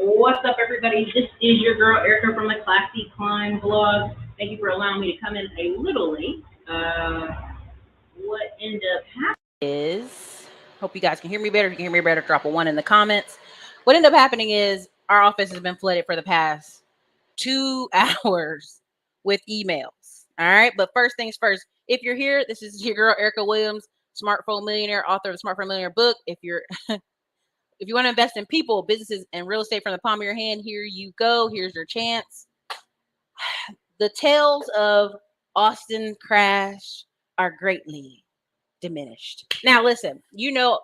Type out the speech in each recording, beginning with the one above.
What's up, everybody? This is your girl Erica from the Classy Climb Vlog. Thank you for allowing me to come in a little late. What ended up happening is, hope you guys can hear me better. If you can hear me better, drop a 1 in the comments. What ended up happening is our office has been flooded for the past 2 hours with emails. All right, but first things first. If you're here, this is your girl Erica Williams, smartphone millionaire, author of the Smartphone Millionaire book. If you want to invest in people, businesses, and real estate from the palm of your hand, here you go. Here's your chance. The tales of Austin crash are greatly diminished. Now, listen,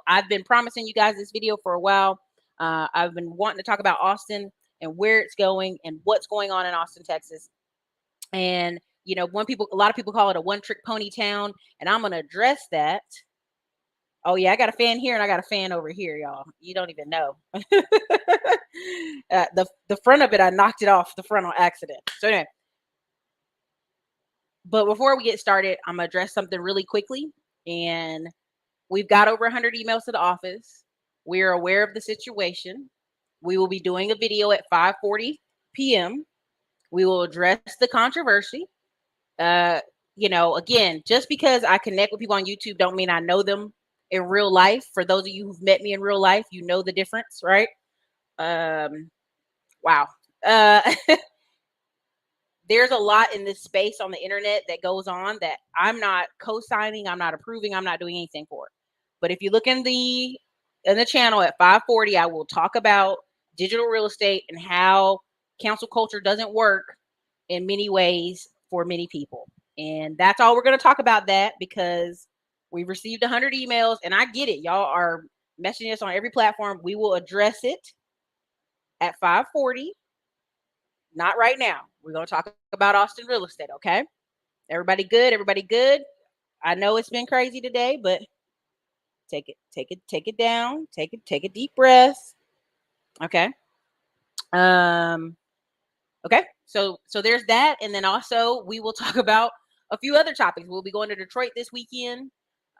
I've been promising you guys this video for a while. I've been wanting to talk about Austin and where it's going and what's going on in Austin, Texas. And, a lot of people call it a one-trick pony town, and I'm going to address that. Oh, yeah, I got a fan here and I got a fan over here, y'all. You don't even know. The front of it, I knocked it off the front on accident. So anyway, but before we get started, I'm going to address something really quickly. And we've got over 100 emails to the office. We're aware of the situation. We will be doing a video at 5:40 p.m. We will address the controversy. Again, just because I connect with people on YouTube don't mean I know them in real life. For those of you who've met me in real life, you know the difference, right? Wow. There's a lot in this space on the internet that goes on that I'm not co-signing, I'm not approving, I'm not doing anything for. But if you look in the channel at 5:40, I will talk about digital real estate and how cancel culture doesn't work in many ways for many people. And that's all we're going to talk about, that because we've received 100 emails and I get it. Y'all are messaging us on every platform. We will address it at 5:40. Not right now. We're going to talk about Austin real estate, okay? Everybody good? Everybody good? I know it's been crazy today, but take it down. Take a deep breath. Okay. Okay. So there's that, and then also we will talk about a few other topics. We'll be going to Detroit this weekend.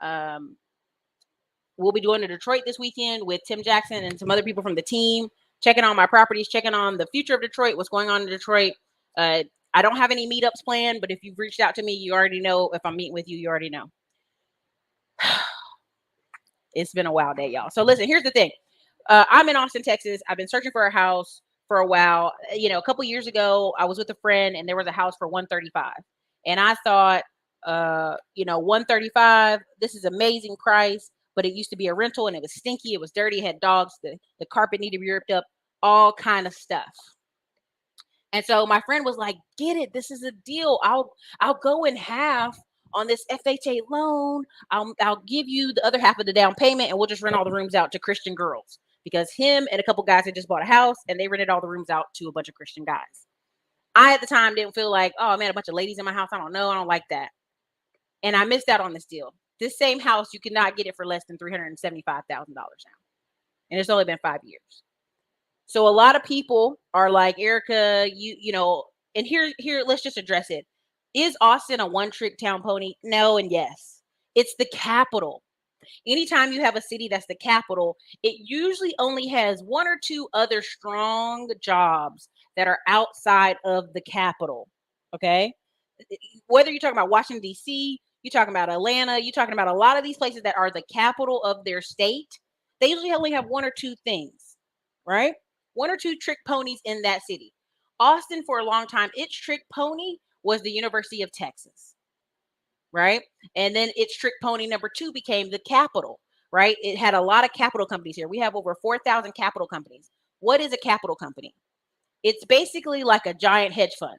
We'll be going to Detroit this weekend with Tim Jackson and some other people from the team, checking on my properties, checking on the future of Detroit, what's going on in Detroit. I don't have any meetups planned, but if you've reached out to me, you already know. If I'm meeting with you, you already know. It's been a wild day, y'all. So listen, here's the thing. I'm in Austin, Texas. I've been searching for a house for a while. A couple years ago, I was with a friend and there was a house for 135. And I thought, 135, this is amazing price, but it used to be a rental and it was stinky. It was dirty. It had dogs. The carpet needed to be ripped up, all kind of stuff. And so my friend was like, get it. This is a deal. I'll go in half on this FHA loan. I'll give you the other half of the down payment and we'll just rent all the rooms out to Christian girls, because him and a couple guys had just bought a house and they rented all the rooms out to a bunch of Christian guys. I at the time didn't feel like, oh man, a bunch of ladies in my house. I don't know. I don't like that. And I missed out on this deal. This same house, you cannot get it for less than $375,000 now. And it's only been 5 years. So a lot of people are like, Erica, and here, let's just address it. Is Austin a one-trick town pony? No and yes. It's the capital. Anytime you have a city that's the capital, it usually only has one or two other strong jobs that are outside of the capital. Okay? Whether you're talking about Washington, D.C., you're talking about Atlanta, you're talking about a lot of these places that are the capital of their state, they usually only have one or two things, right? One or two trick ponies in that city. Austin, for a long time, its trick pony was the University of Texas, right? And then its trick pony number 2 became the capital, right? It had a lot of capital companies here. We have over 4,000 capital companies. What is a capital company? It's basically like a giant hedge fund.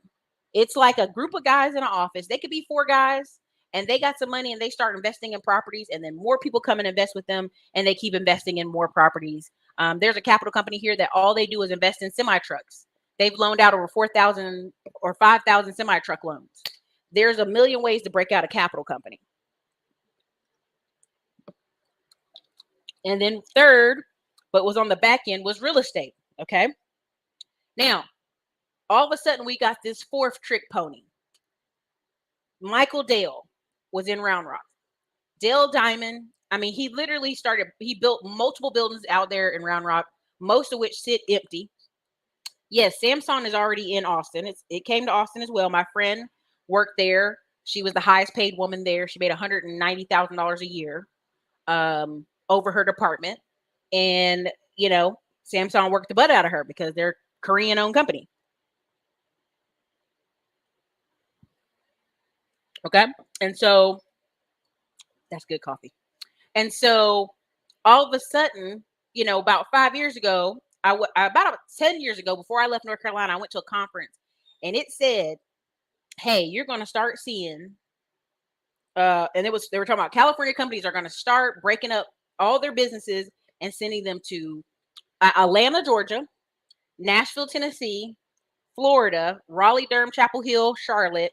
It's like a group of guys in an office. They could be 4 guys and they got some money and they start investing in properties, and then more people come and invest with them and they keep investing in more properties. There's a capital company here that all they do is invest in semi-trucks. They've loaned out over 4,000 or 5,000 semi-truck loans. There's a million ways to break out a capital company. And then third, but was on the back end, was real estate. Okay. Now, all of a sudden we got this 4th trick pony. Michael Dale was in Round Rock. Dale Diamond, he literally he built multiple buildings out there in Round Rock, most of which sit empty. Yes, Samsung is already in Austin. It came to Austin as well. My friend worked there. She was the highest paid woman there. She made $190,000 a year over her department. And, Samsung worked the butt out of her because they're Korean owned company. Okay. And so that's good coffee. And so all of a sudden, about 5 years ago, about 10 years ago, before I left North Carolina, I went to a conference and it said, hey, you're going to start seeing, and they were talking about California companies are going to start breaking up all their businesses and sending them to Atlanta, Georgia, Nashville, Tennessee, Florida, Raleigh, Durham, Chapel Hill, Charlotte,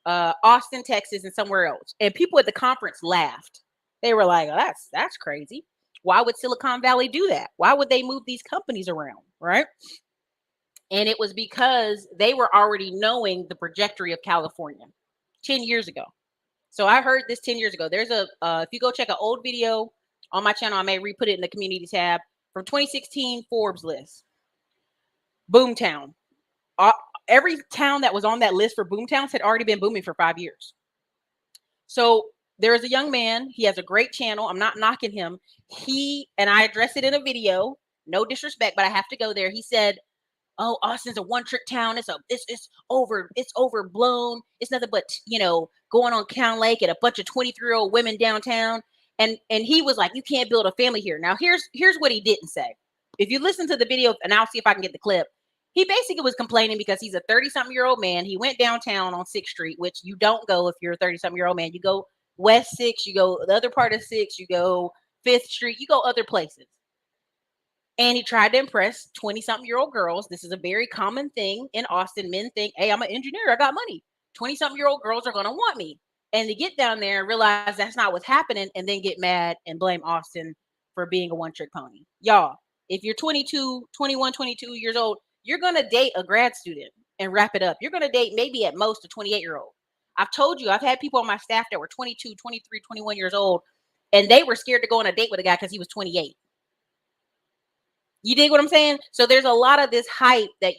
Austin, Texas, and somewhere else. And people at the conference laughed. They were like, oh, that's crazy. Why would Silicon Valley do that? Why would they move these companies around? Right. And it was because they were already knowing the trajectory of California 10 years ago. So I heard this 10 years ago. There's if you go check an old video on my channel, I may re-put it in the community tab from 2016 Forbes list. Boomtown. Every town that was on that list for boomtowns had already been booming for 5 years. So there is a young man. He has a great channel. I'm not knocking him. And I addressed it in a video. No disrespect, but I have to go there. He said, oh, Austin's a one-trick town. It's overblown. It's nothing but, going on Count Lake and a bunch of 23-year-old women downtown. And he was like, you can't build a family here. Now here's what he didn't say. If you listen to the video, and I'll see if I can get the clip, he basically was complaining because he's a 30-something-year-old man. He went downtown on 6th Street, which you don't go if you're a 30-something-year-old man. You go West 6, you go the other part of 6, you go 5th Street, you go other places. And he tried to impress 20-something-year-old girls. This is a very common thing in Austin. Men think, hey, I'm an engineer. I got money. 20-something-year-old girls are going to want me. And they get down there and realize that's not what's happening and then get mad and blame Austin for being a one-trick pony. Y'all, if you're 22, 21, 22 years old, you're going to date a grad student and wrap it up. You're going to date maybe at most a 28-year-old. I've told you, I've had people on my staff that were 22, 23, 21 years old, and they were scared to go on a date with a guy because he was 28. You dig what I'm saying? So there's a lot of this hype that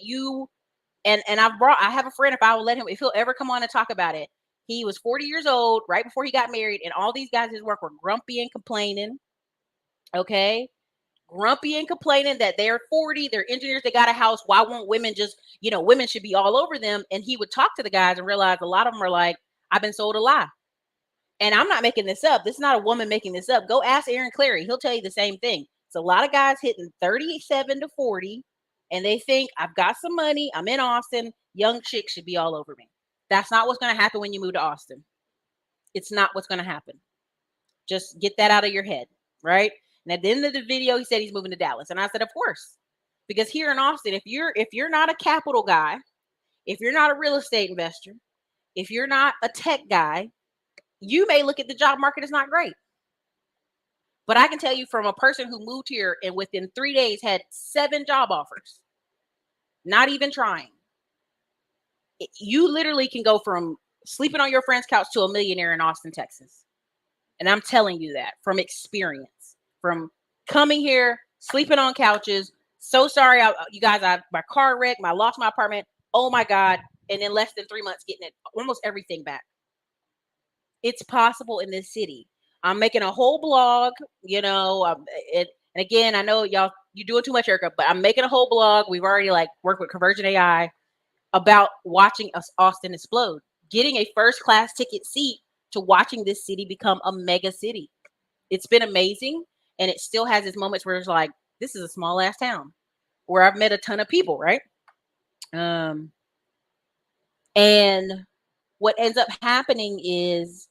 I have a friend, if I will let him, if he'll ever come on and talk about it. He was 40 years old right before he got married, and all these guys at his work were grumpy and complaining. Okay. Grumpy and complaining that they're 40, they're engineers, they got a house. Why won't women just, women should be all over them? And he would talk to the guys and realize a lot of them are like, I've been sold a lie. And I'm not making this up. This is not a woman making this up. Go ask Aaron Clary. He'll tell you the same thing. It's a lot of guys hitting 37 to 40, and they think, I've got some money. I'm in Austin. Young chicks should be all over me. That's not what's going to happen when you move to Austin. It's not what's going to happen. Just get that out of your head, right? And at the end of the video, he said he's moving to Dallas. And I said, of course. Because here in Austin, if you're not a capital guy, if you're not a real estate investor, if you're not a tech guy, you may look at the job market as not great. But I can tell you from a person who moved here and within 3 days had 7 job offers, not even trying. You literally can go from sleeping on your friend's couch to a millionaire in Austin, Texas. And I'm telling you that from experience, from coming here, sleeping on couches. So sorry, you guys, my car wrecked, I lost my apartment. Oh my God. And in less than 3 months, getting it, almost everything back. It's possible in this city. I'm making a whole blog, and again, I know you're doing too much, Erica, but I'm making a whole blog. We've already worked with Conversion AI about watching Austin explode, getting a first class ticket seat to watching this city become a mega city. It's been amazing. And it still has its moments where it's like, this is a small ass town where I've met a ton of people. Right. And what ends up happening is,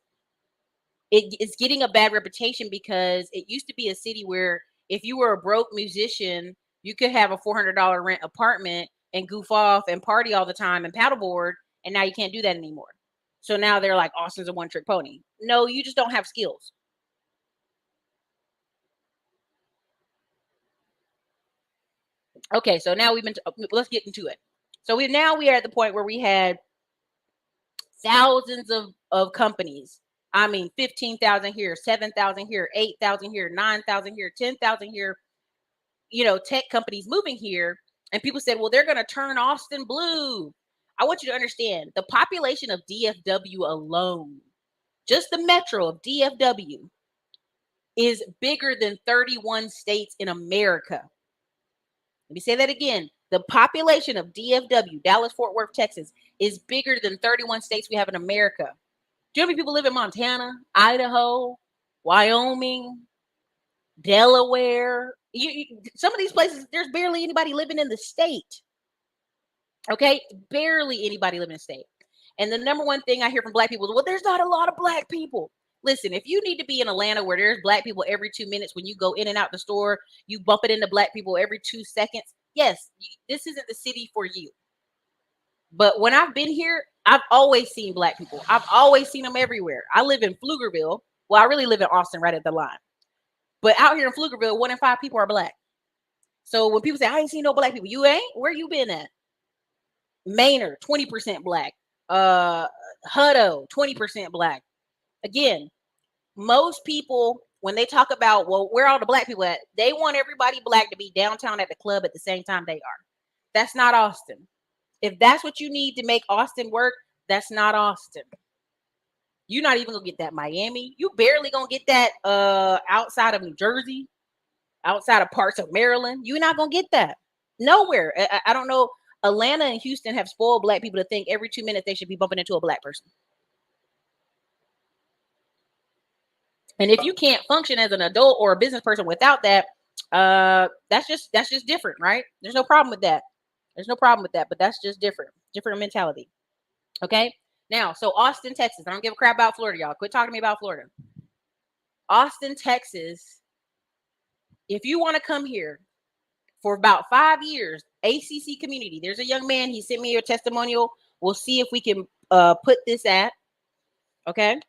it's getting a bad reputation because it used to be a city where if you were a broke musician, you could have a $400 rent apartment and goof off and party all the time and paddleboard. And now you can't do that anymore. So now they're like, Austin's a one-trick pony. No, you just don't have skills. Okay, so now let's get into it. So we are at the point where we had thousands of companies. I mean, 15,000 here, 7,000 here, 8,000 here, 9,000 here, 10,000 here, tech companies moving here. And people said, well, they're going to turn Austin blue. I want you to understand the population of DFW alone, just the metro of DFW, is bigger than 31 states in America. Let me say that again. The population of DFW, Dallas-Fort Worth, Texas, is bigger than 31 states we have in America. Do you know how many people live in Montana, Idaho, Wyoming, Delaware? Some of these places, there's barely anybody living in the state. Okay? Barely anybody living in the state. And the number one thing I hear from Black people is, well, there's not a lot of Black people. Listen, if you need to be in Atlanta where there's Black people every 2 minutes, when you go in and out the store, you bump it into Black people every 2 seconds. Yes, this isn't the city for you. But when I've been here, I've always seen Black people. I've always seen them everywhere. I live in Pflugerville. Well, I really live in Austin, right at the line. But out here in Pflugerville, 1 in 5 people are Black. So when people say, I ain't seen no Black people, you ain't? Where you been at? Maynard, 20% Black. Hutto, 20% Black. Again, most people, when they talk about, well, where all the Black people at, they want everybody Black to be downtown at the club at the same time they are. That's not Austin. If that's what you need to make Austin work, that's not Austin. You're not even gonna get that Miami. You barely gonna get that outside of New Jersey, outside of parts of Maryland. You're not gonna get that nowhere. I don't know. Atlanta and Houston have spoiled Black people to think every 2 minutes they should be bumping into a Black person. And if you can't function as an adult or a business person without that, that's just different, right? There's no problem with that. There's no problem with that, but that's just different mentality. Okay. Now, so Austin, Texas. I don't give a crap about Florida, y'all. Quit talking to me about Florida. Austin, Texas. If you want to come here for about 5 years, ACC community. There's a young man. He sent me a testimonial. We'll see if we can put this at. Okay.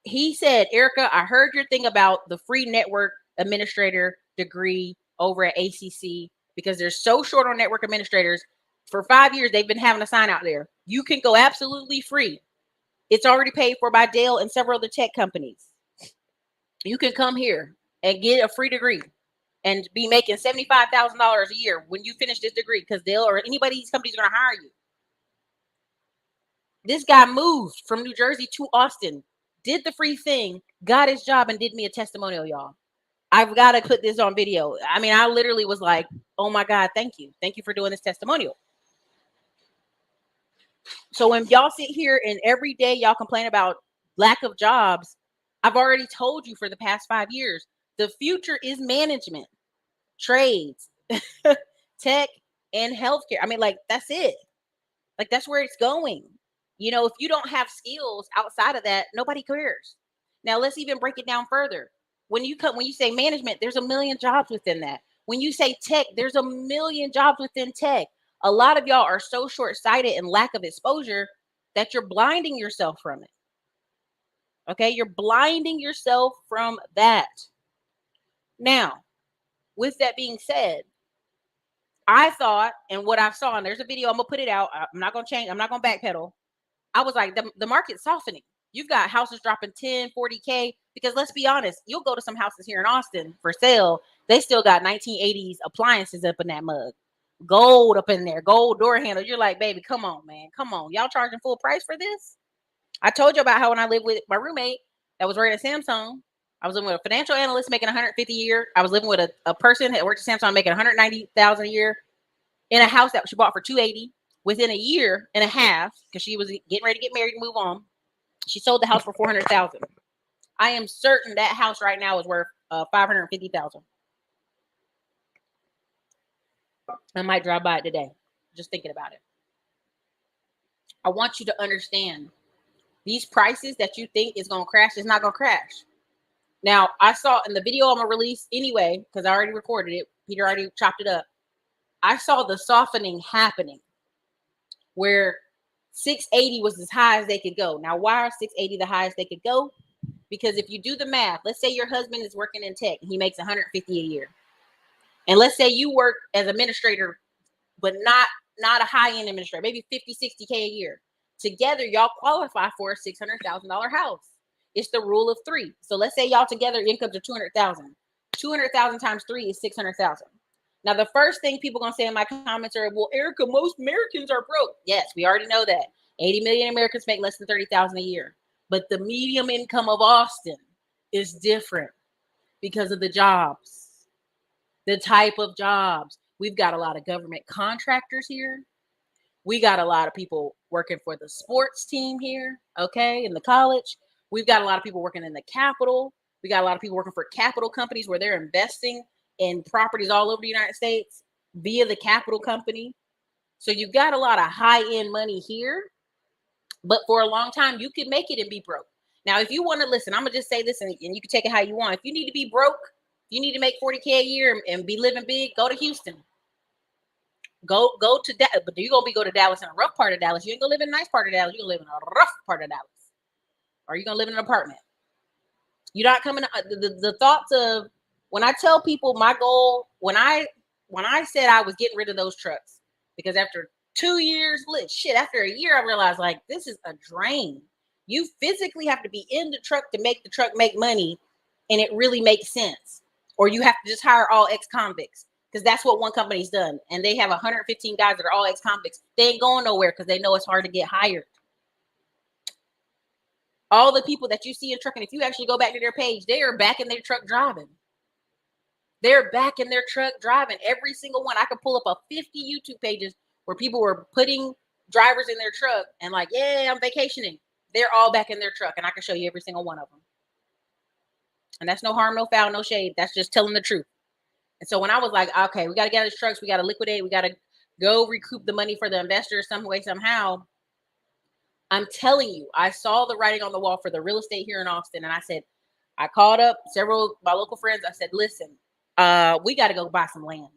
He said, Erica, I heard your thing about the free network administrator degree over at ACC because they're so short on network administrators. For 5 years, they've been having a sign out there. You can go absolutely free. It's already paid for by Dell and several other tech companies. You can come here and get a free degree and be making $75,000 a year when you finish this degree because Dell or anybody these companies are going to hire you. This guy moved from New Jersey to Austin, did the free thing, got his job, and did me a testimonial, y'all. I've got to put this on video. I mean, I literally was like, oh my God, thank you. Thank you for doing this testimonial. So when y'all sit here and every day y'all complain about lack of jobs, I've already told you for the past 5 years, the future is management, trades, tech, and healthcare. I mean, like, that's it. Like, that's where it's going. You know, if you don't have skills outside of that, nobody cares. Now, let's even break it down further. When you say management, there's a million jobs within that. When you say tech, there's a million jobs within tech. A lot of y'all are so short-sighted and lack of exposure that you're blinding yourself from it. Okay, you're blinding yourself from that. Now, with that being said, I thought, and what I saw, and there's a video, I'm gonna put it out. I'm not gonna change, I'm not gonna backpedal. I was like, the market's softening. You've got houses dropping 10, 40K, because let's be honest, you'll go to some houses here in Austin for sale. They still got 1980s appliances up in that mug. Gold up in there, gold door handles. You're like, baby, come on, man. Come on. Y'all charging full price for this? I told you about how when I lived with my roommate that was working at Samsung, I was living with a financial analyst making $150 a year. I was living with a person that worked at Samsung making $190,000 a year in a house that she bought for $280 within a year and a half because she was getting ready to get married and move on. She sold the house for $400,000. I am certain that house right now is worth $550,000. I might drive by it today, just thinking about it. I want you to understand these prices that you think is going to crash is not going to crash. Now, I saw in the video I'm going to release anyway, because I already recorded it. Peter already chopped it up. I saw the softening happening where 680 was as high as they could go. Now, why are 680 the highest they could go? Because if you do the math, let's say your husband is working in tech and he makes $150 a year. And let's say you work as administrator, but not a high-end administrator, maybe 50, 60K a year. Together, y'all qualify for a $600,000 house. It's the rule of 3. So let's say y'all together incomes are $200,000. 200,000 times 3 is $600,000. Now, the first thing people gonna say in my comments are, well, Erica, most Americans are broke. Yes, we already know that. 80 million Americans make less than 30,000 a year. But the medium income of Austin is different because of the jobs, the type of jobs. We've got a lot of government contractors here. We got a lot of people working for the sports team here, okay, in the college. We've got a lot of people working in the Capitol. We got a lot of people working for capital companies where they're investing in properties all over the United States via the capital company. So you've got a lot of high-end money here, but for a long time, you can make it and be broke. Now, if you want to listen, I'm going to just say this and you can take it how you want. If you need to be broke, you need to make 40K a year and be living big, go to Houston. Go to Dallas, but you're gonna go to Dallas in a rough part of Dallas. You ain't gonna live in a nice part of Dallas. You're gonna live in a rough part of Dallas, or you're gonna live in an apartment. You're not coming. The thoughts of when I tell people my goal, when I said I was getting rid of those trucks, because after 2 years, after a year, I realized like this is a drain. You physically have to be in the truck to make the truck make money, and it really makes sense. Or you have to just hire all ex-convicts. Because that's what one company's done. And they have 115 guys that are all ex-convicts. They ain't going nowhere because they know it's hard to get hired. All the people that you see in trucking, if you actually go back to their page, they are back in their truck driving. They're back in their truck driving. Every single one. I could pull up a 50 YouTube pages where people were putting drivers in their truck and like, yeah, I'm vacationing. They're all back in their truck. And I can show you every single one of them. And that's no harm, no foul, no shade. That's just telling the truth. And so when I was like, okay, we got to get out of these trucks, we got to liquidate, we got to go recoup the money for the investors some way, somehow. I'm telling you, I saw the writing on the wall for the real estate here in Austin. And I said, I called up several of my local friends. I said, listen, we got to go buy some land.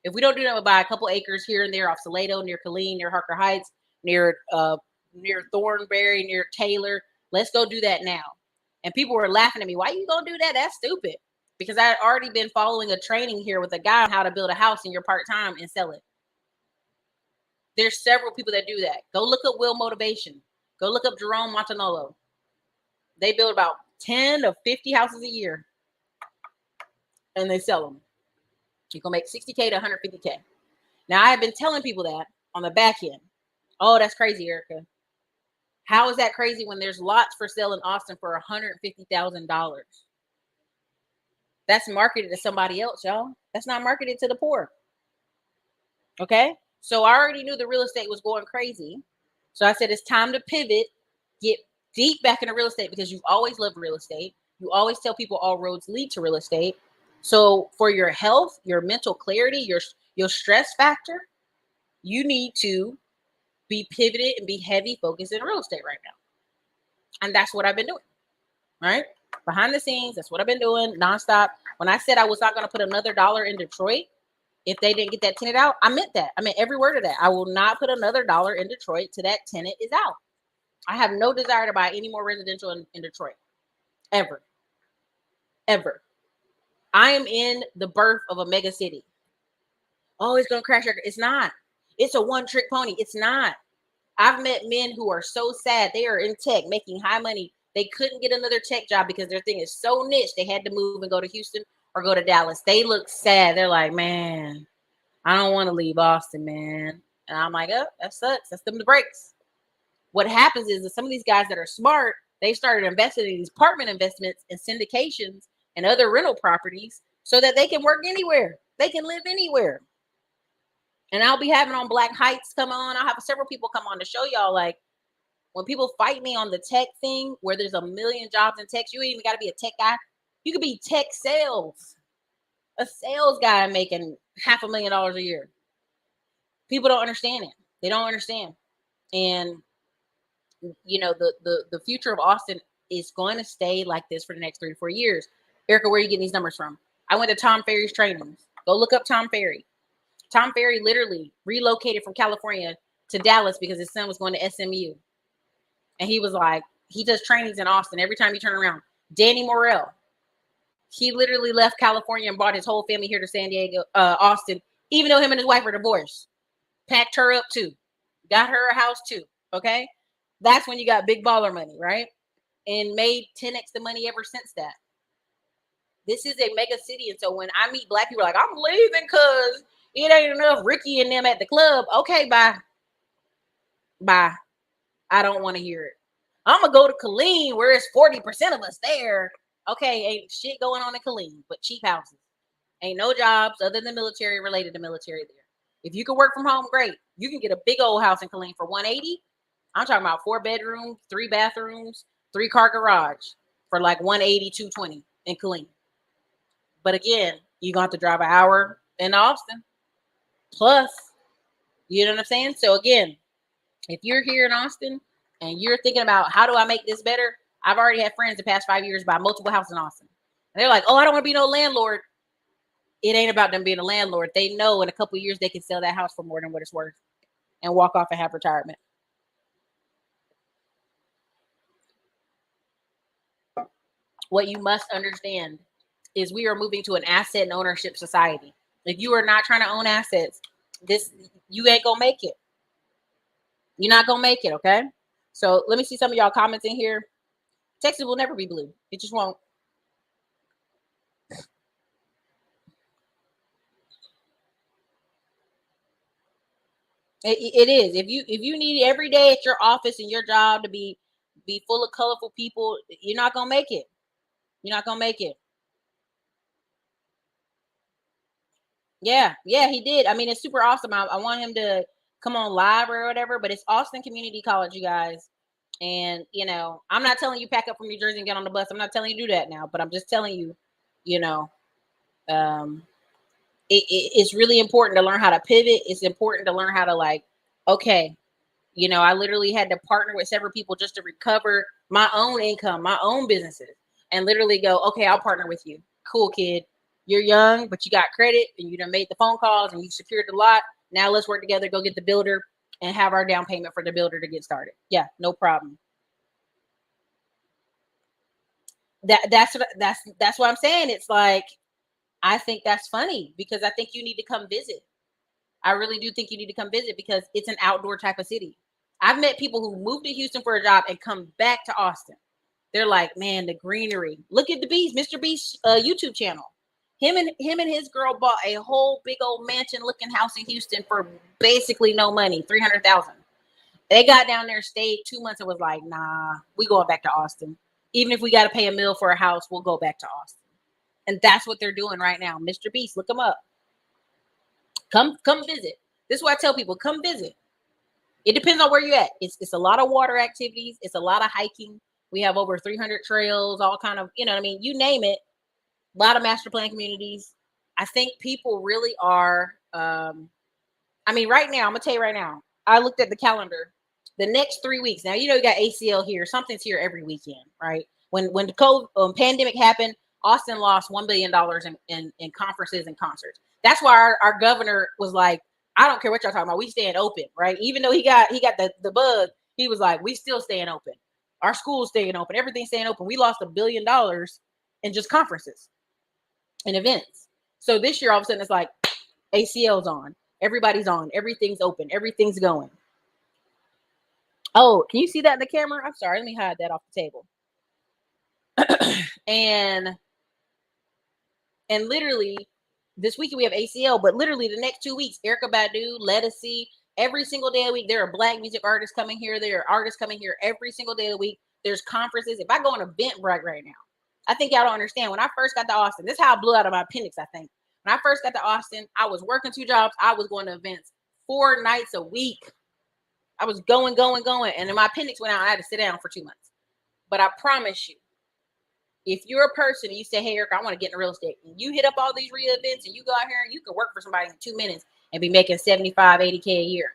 If we don't do that, we'll buy a couple acres here and there off Salado, near Killeen, near Harker Heights, near Thornberry, near Taylor. Let's go do that now. And people were laughing at me. Why you going to do that? That's stupid. Because I had already been following a training here with a guy on how to build a house in your part-time and sell it. There's several people that do that. Go look up Will Motivation. Go look up Jerome Montanolo. They build about 10 to 50 houses a year. And they sell them. You're going to make 60K to 150K. Now, I have been telling people that on the back end. Oh, that's crazy, Erica. How is that crazy when there's lots for sale in Austin for $150,000? That's marketed to somebody else, y'all. That's not marketed to the poor. Okay? So I already knew the real estate was going crazy. So I said, it's time to pivot, get deep back into real estate because you've always loved real estate. You always tell people all roads lead to real estate. So for your health, your mental clarity, your stress factor, you need to be pivoted and be heavy focused in real estate right now. And that's what I've been doing, right? Behind the scenes, that's what I've been doing nonstop. When I said I was not going to put another dollar in Detroit, if they didn't get that tenant out, I meant that. I meant every word of that. I will not put another dollar in Detroit till that tenant is out. I have no desire to buy any more residential in Detroit. Ever. Ever. I am in the birth of a mega city. Oh, it's going to crash. It's not. It's a one-trick pony. It's not. I've met men who are so sad. They are in tech, making high money. They couldn't get another tech job because their thing is so niche. They had to move and go to Houston or go to Dallas. They look sad. They're like, man, I don't want to leave Austin, man. And I'm like, oh, that sucks. That's them the breaks. What happens is that some of these guys that are smart, they started investing in these apartment investments and syndications and other rental properties so that they can work anywhere. They can live anywhere. And I'll be having on Black Heights come on. I'll have several people come on to show y'all, like, when people fight me on the tech thing, where there's a million jobs in tech, you ain't even got to be a tech guy. You could be tech sales. A sales guy making $500,000 a year. People don't understand it. They don't understand. And, you know, the future of Austin is going to stay like this for the next 3 to 4 years. Erica, where are you getting these numbers from? I went to Tom Ferry's trainings. Go look up Tom Ferry. Tom Ferry literally relocated from California to Dallas because his son was going to SMU. And he was like, he does trainings in Austin every time you turn around. Danny Morrell. He literally left California and brought his whole family here to San Diego, Austin, even though him and his wife are divorced. Packed her up too. Got her a house too. Okay? That's when you got big baller money, right? And made 10x the money ever since that. This is a mega city. And so when I meet Black people, like, I'm leaving because it ain't enough Ricky and them at the club. Okay, bye. Bye. I don't want to hear it. I'm going to go to Killeen where it's 40% of us there. Okay, ain't shit going on in Killeen, but cheap houses. Ain't no jobs other than military related to military there. If you can work from home, great. You can get a big old house in Killeen for $180. I'm talking about 4 bedrooms, 3 bathrooms, 3-car garage for like $180, $220 in Killeen. But again, you're going to have to drive an hour in Austin. Plus, you know what I'm saying? So again, if you're here in Austin and you're thinking about how do I make this better, I've already had friends the past 5 years buy multiple houses in Austin. And they're like, oh, I don't want to be no landlord. It ain't about them being a landlord. They know in a couple of years they can sell that house for more than what it's worth and walk off and have retirement. What you must understand is we are moving to an asset and ownership society. If you are not trying to own assets, you ain't gonna make it. You're not gonna make it, okay? So let me see some of y'all comments in here. Texas will never be blue. It just won't. It is. If you need every day at your office and your job to be full of colorful people, you're not gonna make it. You're not gonna make it. Yeah, he did. I mean, it's super awesome. I want him to come on live or whatever, but it's Austin Community College, you guys. And I'm not telling you pack up from New Jersey and get on the bus. I'm not telling you to do that now, but I'm just telling you, it's really important to learn how to pivot. It's important to learn how to okay, I literally had to partner with several people just to recover my own income, my own businesses, and literally go, okay, I'll partner with you. Cool, kid. You're young, but you got credit and you done made the phone calls and you secured the lot. Now let's work together, go get the builder and have our down payment for the builder to get started. Yeah, no problem. That's what I'm saying. It's like, I think that's funny because I think you need to come visit. I really do think you need to come visit because it's an outdoor type of city. I've met people who moved to Houston for a job and come back to Austin. They're like, man, the greenery. Look at the Beast, Mr. Beast YouTube channel. Him and his girl bought a whole big old mansion looking house in Houston for basically no money, $300,000. They got down there, stayed 2 months, and was like, nah, we going back to Austin. Even if we got to pay $1 million for a house, we'll go back to Austin. And that's what they're doing right now. Mr. Beast, look him up. Come visit. This is what I tell people, come visit. It depends on where you're at. It's a lot of water activities. It's a lot of hiking. We have over 300 trails, all kind of, you name it. A lot of master plan communities. I think people really are, right now, I'm going to tell you right now, I looked at the calendar. The next 3 weeks, now, you got ACL here. Something's here every weekend, right? When the COVID pandemic happened, Austin lost $1 billion in conferences and concerts. That's why our governor was like, I don't care what y'all talking about. We staying open, right? Even though he got the bug, he was like, we still staying open. Our school's staying open. Everything's staying open. We lost $1 billion in just conferences and events. So this year, all of a sudden, it's like ACL's on. Everybody's on. Everything's open. Everything's going. Oh, can you see that in the camera? I'm sorry. Let me hide that off the table. and literally this weekend we have ACL, but literally the next 2 weeks, Erykah Badu, Lettucey, every single day of the week, there are Black music artists coming here. There are artists coming here every single day of the week. There's conferences. If I go on Eventbrite right now, I think y'all don't understand. When I first got to Austin, this is how I blew out of my appendix, I think. When I first got to Austin, I was working 2 jobs. I was going to events 4 nights a week. I was going. And then my appendix went out. I had to sit down for 2 months. But I promise you, if you're a person and you say, hey, Erykah, I want to get into real estate, and you hit up all these real events and you go out here and you can work for somebody in 2 minutes and be making 75, 80K a year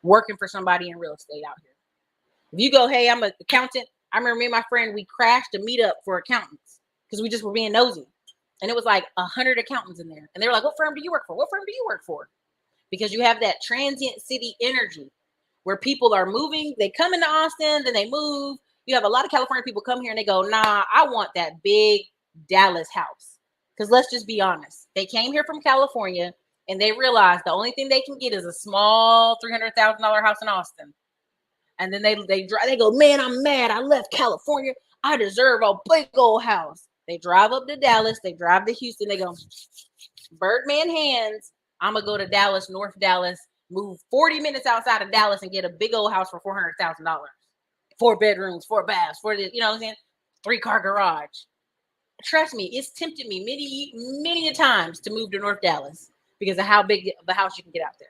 working for somebody in real estate out here. If you go, hey, I'm an accountant. I remember me and my friend, we crashed a meetup for accountants because we just were being nosy. And it was like 100 accountants in there. And they were like, what firm do you work for? What firm do you work for? Because you have that transient city energy where people are moving. They come into Austin, then they move. You have a lot of California people come here and they go, nah, I want that big Dallas house. Because let's just be honest. They came here from California and they realized the only thing they can get is a small $300,000 house in Austin. And then they go, man, I'm mad. I left California. I deserve a big old house. They drive up to Dallas. They drive to Houston. They go, Birdman hands. I'm going to go to Dallas, North Dallas, move 40 minutes outside of Dallas and get a big old house for $400,000. 4 bedrooms, 4 baths, for the, you know what I'm saying? 3-car garage. Trust me, it's tempted me many a times to move to North Dallas because of how big of a house you can get out there.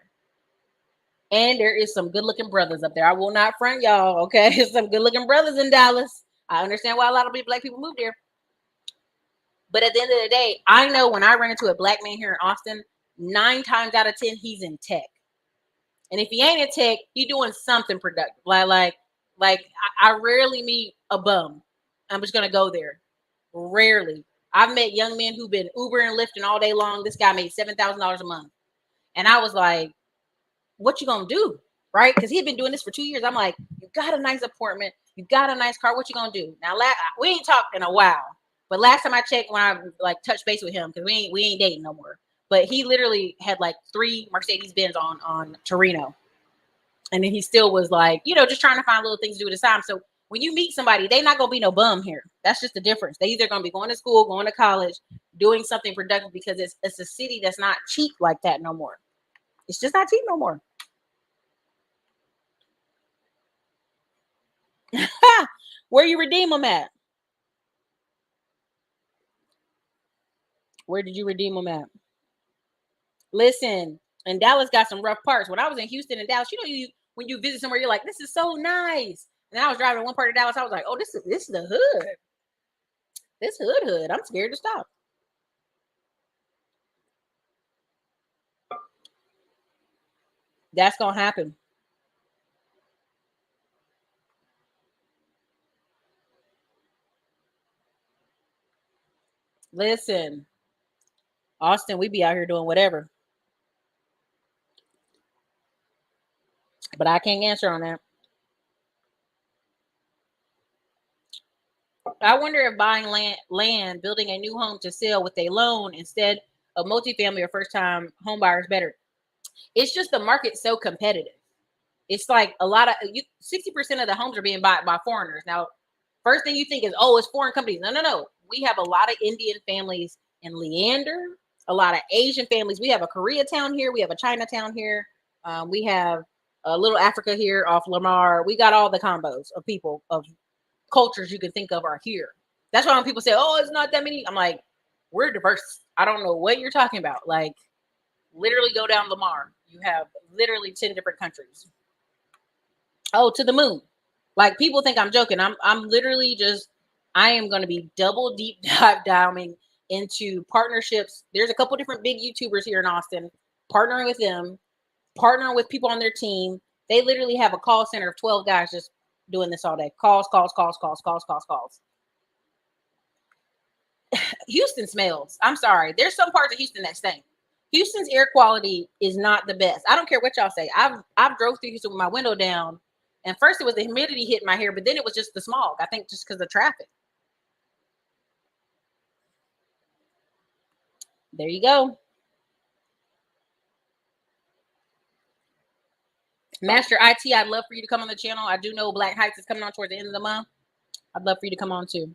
And there is some good-looking brothers up there. I will not front y'all, okay? There's some good-looking brothers in Dallas. I understand why a lot of black people move there. But at the end of the day, I know when I run into a black man here in Austin, 9 times out of 10, he's in tech. And if he ain't in tech, he's doing something productive. Like I rarely meet a bum. I'm just going to go there. Rarely. I've met young men who've been Uber and Lyfting all day long. This guy made $7,000 a month. And I was like, what you going to do? Right? Because he'd been doing this for 2 years. I'm like, you got a nice apartment. You got a nice car. What you going to do? Now, we ain't talked in a while. But last time I checked, when I like touched base with him, because we ain't dating no more. But he literally had like 3 Mercedes Benz on Torino. And then he still was like, you know, just trying to find little things to do at the time. So when you meet somebody, they not going to be no bum here. That's just the difference. They either going to be going to school, going to college, doing something productive, because it's a city that's not cheap like that no more. It's just not cheap no more. Where you redeem them at? Where did you redeem them at? Listen, and Dallas got some rough parts. When I was in Houston and Dallas, you know, when you visit somewhere, you're like, this is so nice. And I was driving one part of Dallas. I was like, oh, this is the hood. This hood. I'm scared to stop. That's going to happen. Listen, Austin, we be out here doing whatever. But I can't answer on that. I wonder if buying land, building a new home to sell with a loan instead of multifamily or first-time home buyers better. It's just the market's so competitive. It's like a lot of 60% of the homes are being bought by foreigners. Now, first thing you think is, oh, it's foreign companies. No. We have a lot of Indian families in Leander, a lot of Asian families. We have a Koreatown here. We have a Chinatown here. We have a little Africa here off Lamar. We got all the combos of people, of cultures you can think of are here. That's why when people say, oh, it's not that many, I'm like, we're diverse. I don't know what you're talking about. Like, literally go down Lamar. You have literally 10 different countries. Oh, to the moon. Like, people think I'm joking. I'm literally just, I am going to be double deep diving into partnerships. There's a couple different big YouTubers here in Austin, partnering with them, partnering with people on their team. They literally have a call center of 12 guys just doing this all day. Calls. Houston smells. I'm sorry. There's some parts of Houston that stink. Houston's air quality is not the best. I don't care what y'all say. I've drove through Houston with my window down, and first it was the humidity hitting my hair, but then it was just the smog. I think just because of traffic. There you go. Master IT, I'd love for you to come on the channel. I do know Black Heights is coming on towards the end of the month. I'd love for you to come on too.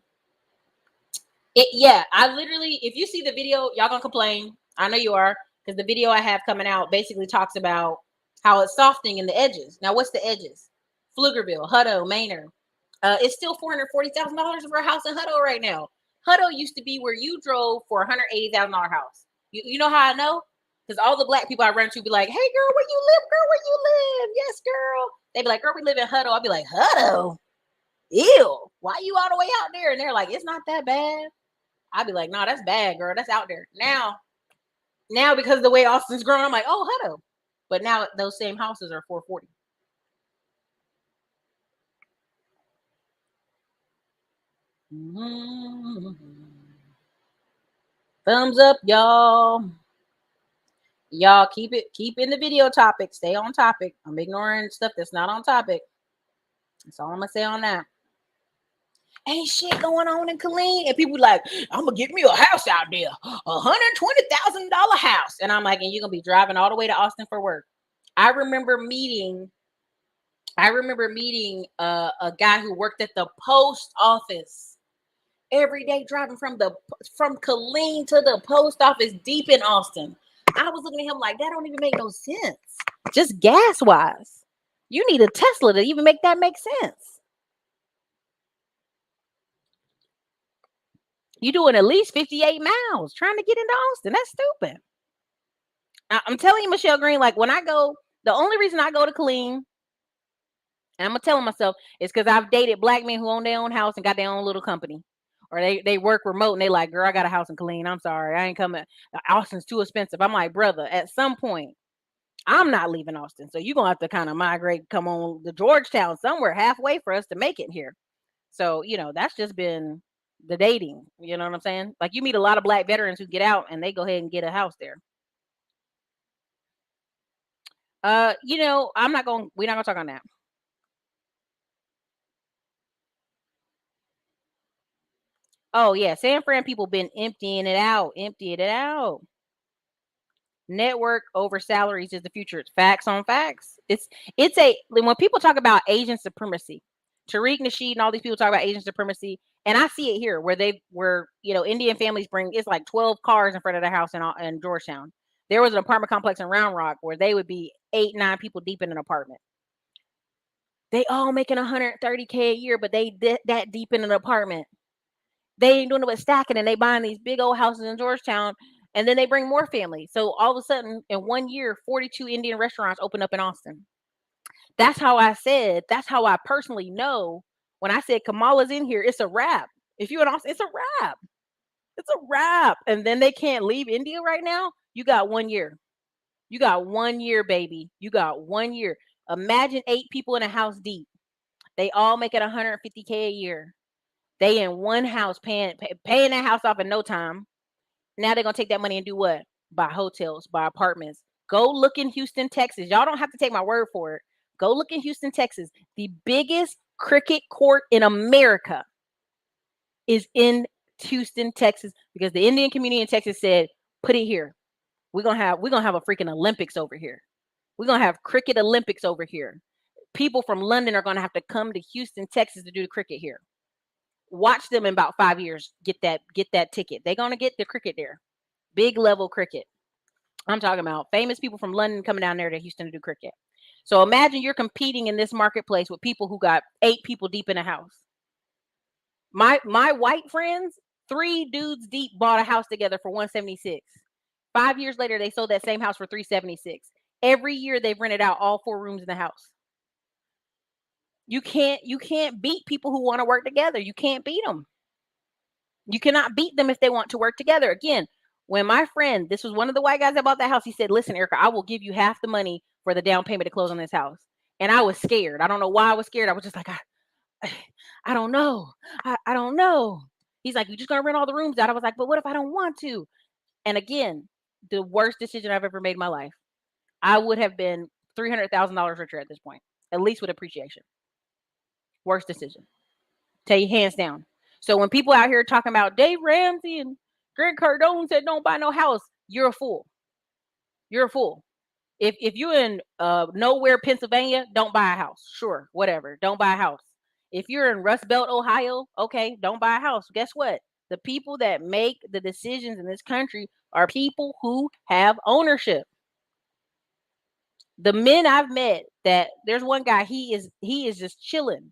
Yeah, I literally, if you see the video, y'all gonna complain. I know you are, because the video I have coming out basically talks about how it's softening in the edges. Now, what's the edges? Pflugerville, Hutto, Manor. It's still $440,000 for a house in Hutto right now. Hutto used to be where you drove for a $180,000 house. You know how I know? Because all the black people I run to be like, hey, girl, where you live? Girl, where you live? Yes, girl. They be like, girl, we live in Hutto. I'll be like, Hutto? Ew. Why you all the way out there? And they're like, it's not that bad. I'd be like, no, that's bad, girl. That's out there. Now because of the way Austin's grown, I'm like, oh, Hutto. But now those same houses are 440. Mm-hmm. Thumbs up, y'all. Y'all keep in the video topic. Stay on topic. I'm ignoring stuff that's not on topic. That's all I'm gonna say on that. Ain't shit going on in Killeen. And people like, I'm gonna get me a house out there, $120,000 house. And I'm like, and you're gonna be driving all the way to Austin for work. I remember meeting a guy who worked at the post office, every day driving from Killeen to the post office deep in Austin. I was looking at him like that don't even make no sense. Just gas wise. You need a Tesla to even make that make sense. You doing at least 58 miles trying to get into Austin. That's stupid. I'm telling you, Michelle Green, like when I go, the only reason I go to Killeen, and I'm gonna tell myself, is because I've dated black men who own their own house and got their own little company. Or they work remote and they like, girl, I got a house in Killeen. I'm sorry. I ain't coming. Austin's too expensive. I'm like, brother, at some point, I'm not leaving Austin. So you're gonna have to kind of migrate, come on to Georgetown somewhere halfway for us to make it here. So, that's just been the dating. You know what I'm saying? Like you meet a lot of black veterans who get out and they go ahead and get a house there. We're not gonna talk on that. Oh yeah, San Fran people been emptying it out. Network over salaries is the future. It's facts on facts. When people talk about Asian supremacy, Tariq Nasheed and all these people talk about Asian supremacy, and I see it here where Indian families bring it's like 12 cars in front of their house in Georgetown. There was an apartment complex in Round Rock where they would be 8-9 people deep in an apartment. They all making $130K a year, but they that deep in an apartment. They ain't doing it but stacking, and they buying these big old houses in Georgetown, and then they bring more families. So all of a sudden, in 1 year, 42 Indian restaurants open up in Austin. That's how I personally know when I said Kamala's in here, it's a wrap. If you're in Austin, it's a wrap. It's a wrap. And then they can't leave India right now. You got 1 year. You got 1 year, baby. You got 1 year. Imagine 8 people in a house deep. They all make it $150K a year. They in one house paying that house off in no time. Now they're gonna take that money and do what? Buy hotels, buy apartments. Go look in Houston, Texas. Y'all don't have to take my word for it. Go look in Houston, Texas. The biggest cricket court in America is in Houston, Texas, because the Indian community in Texas said, put it here. We're gonna have a freaking Olympics over here. We're gonna have cricket Olympics over here. People from London are gonna have to come to Houston, Texas to do the cricket here. Watch them in about 5 years get that ticket. They're gonna get the cricket there. Big level cricket. I'm talking about famous people from London coming down there to Houston to do cricket. So imagine you're competing in this marketplace with people who got 8 people deep in a house. My white friends, 3 dudes deep bought a house together for 176. 5 years later, they sold that same house for 376. Every year they've rented out all 4 rooms in the house. You can't beat people who want to work together. You can't beat them. You cannot beat them if they want to work together. Again, when my friend, this was one of the white guys that bought that house, he said, listen, Erica, I will give you half the money for the down payment to close on this house. And I was scared. I don't know why I was scared. I was just like, I don't know. I don't know. He's like, you're just going to rent all the rooms out. I was like, but what if I don't want to? And again, the worst decision I've ever made in my life. I would have been $300,000 richer at this point, at least with appreciation. Worst decision. Tell you hands down. So when people out here talking about Dave Ramsey and Greg Cardone said don't buy no house, you're a fool. You're a fool. If you're in nowhere, Pennsylvania, don't buy a house. Sure, whatever. Don't buy a house. If you're in Rust Belt, Ohio, okay, don't buy a house. Guess what? The people that make the decisions in this country are people who have ownership. The men I've met, that there's one guy, he is just chilling.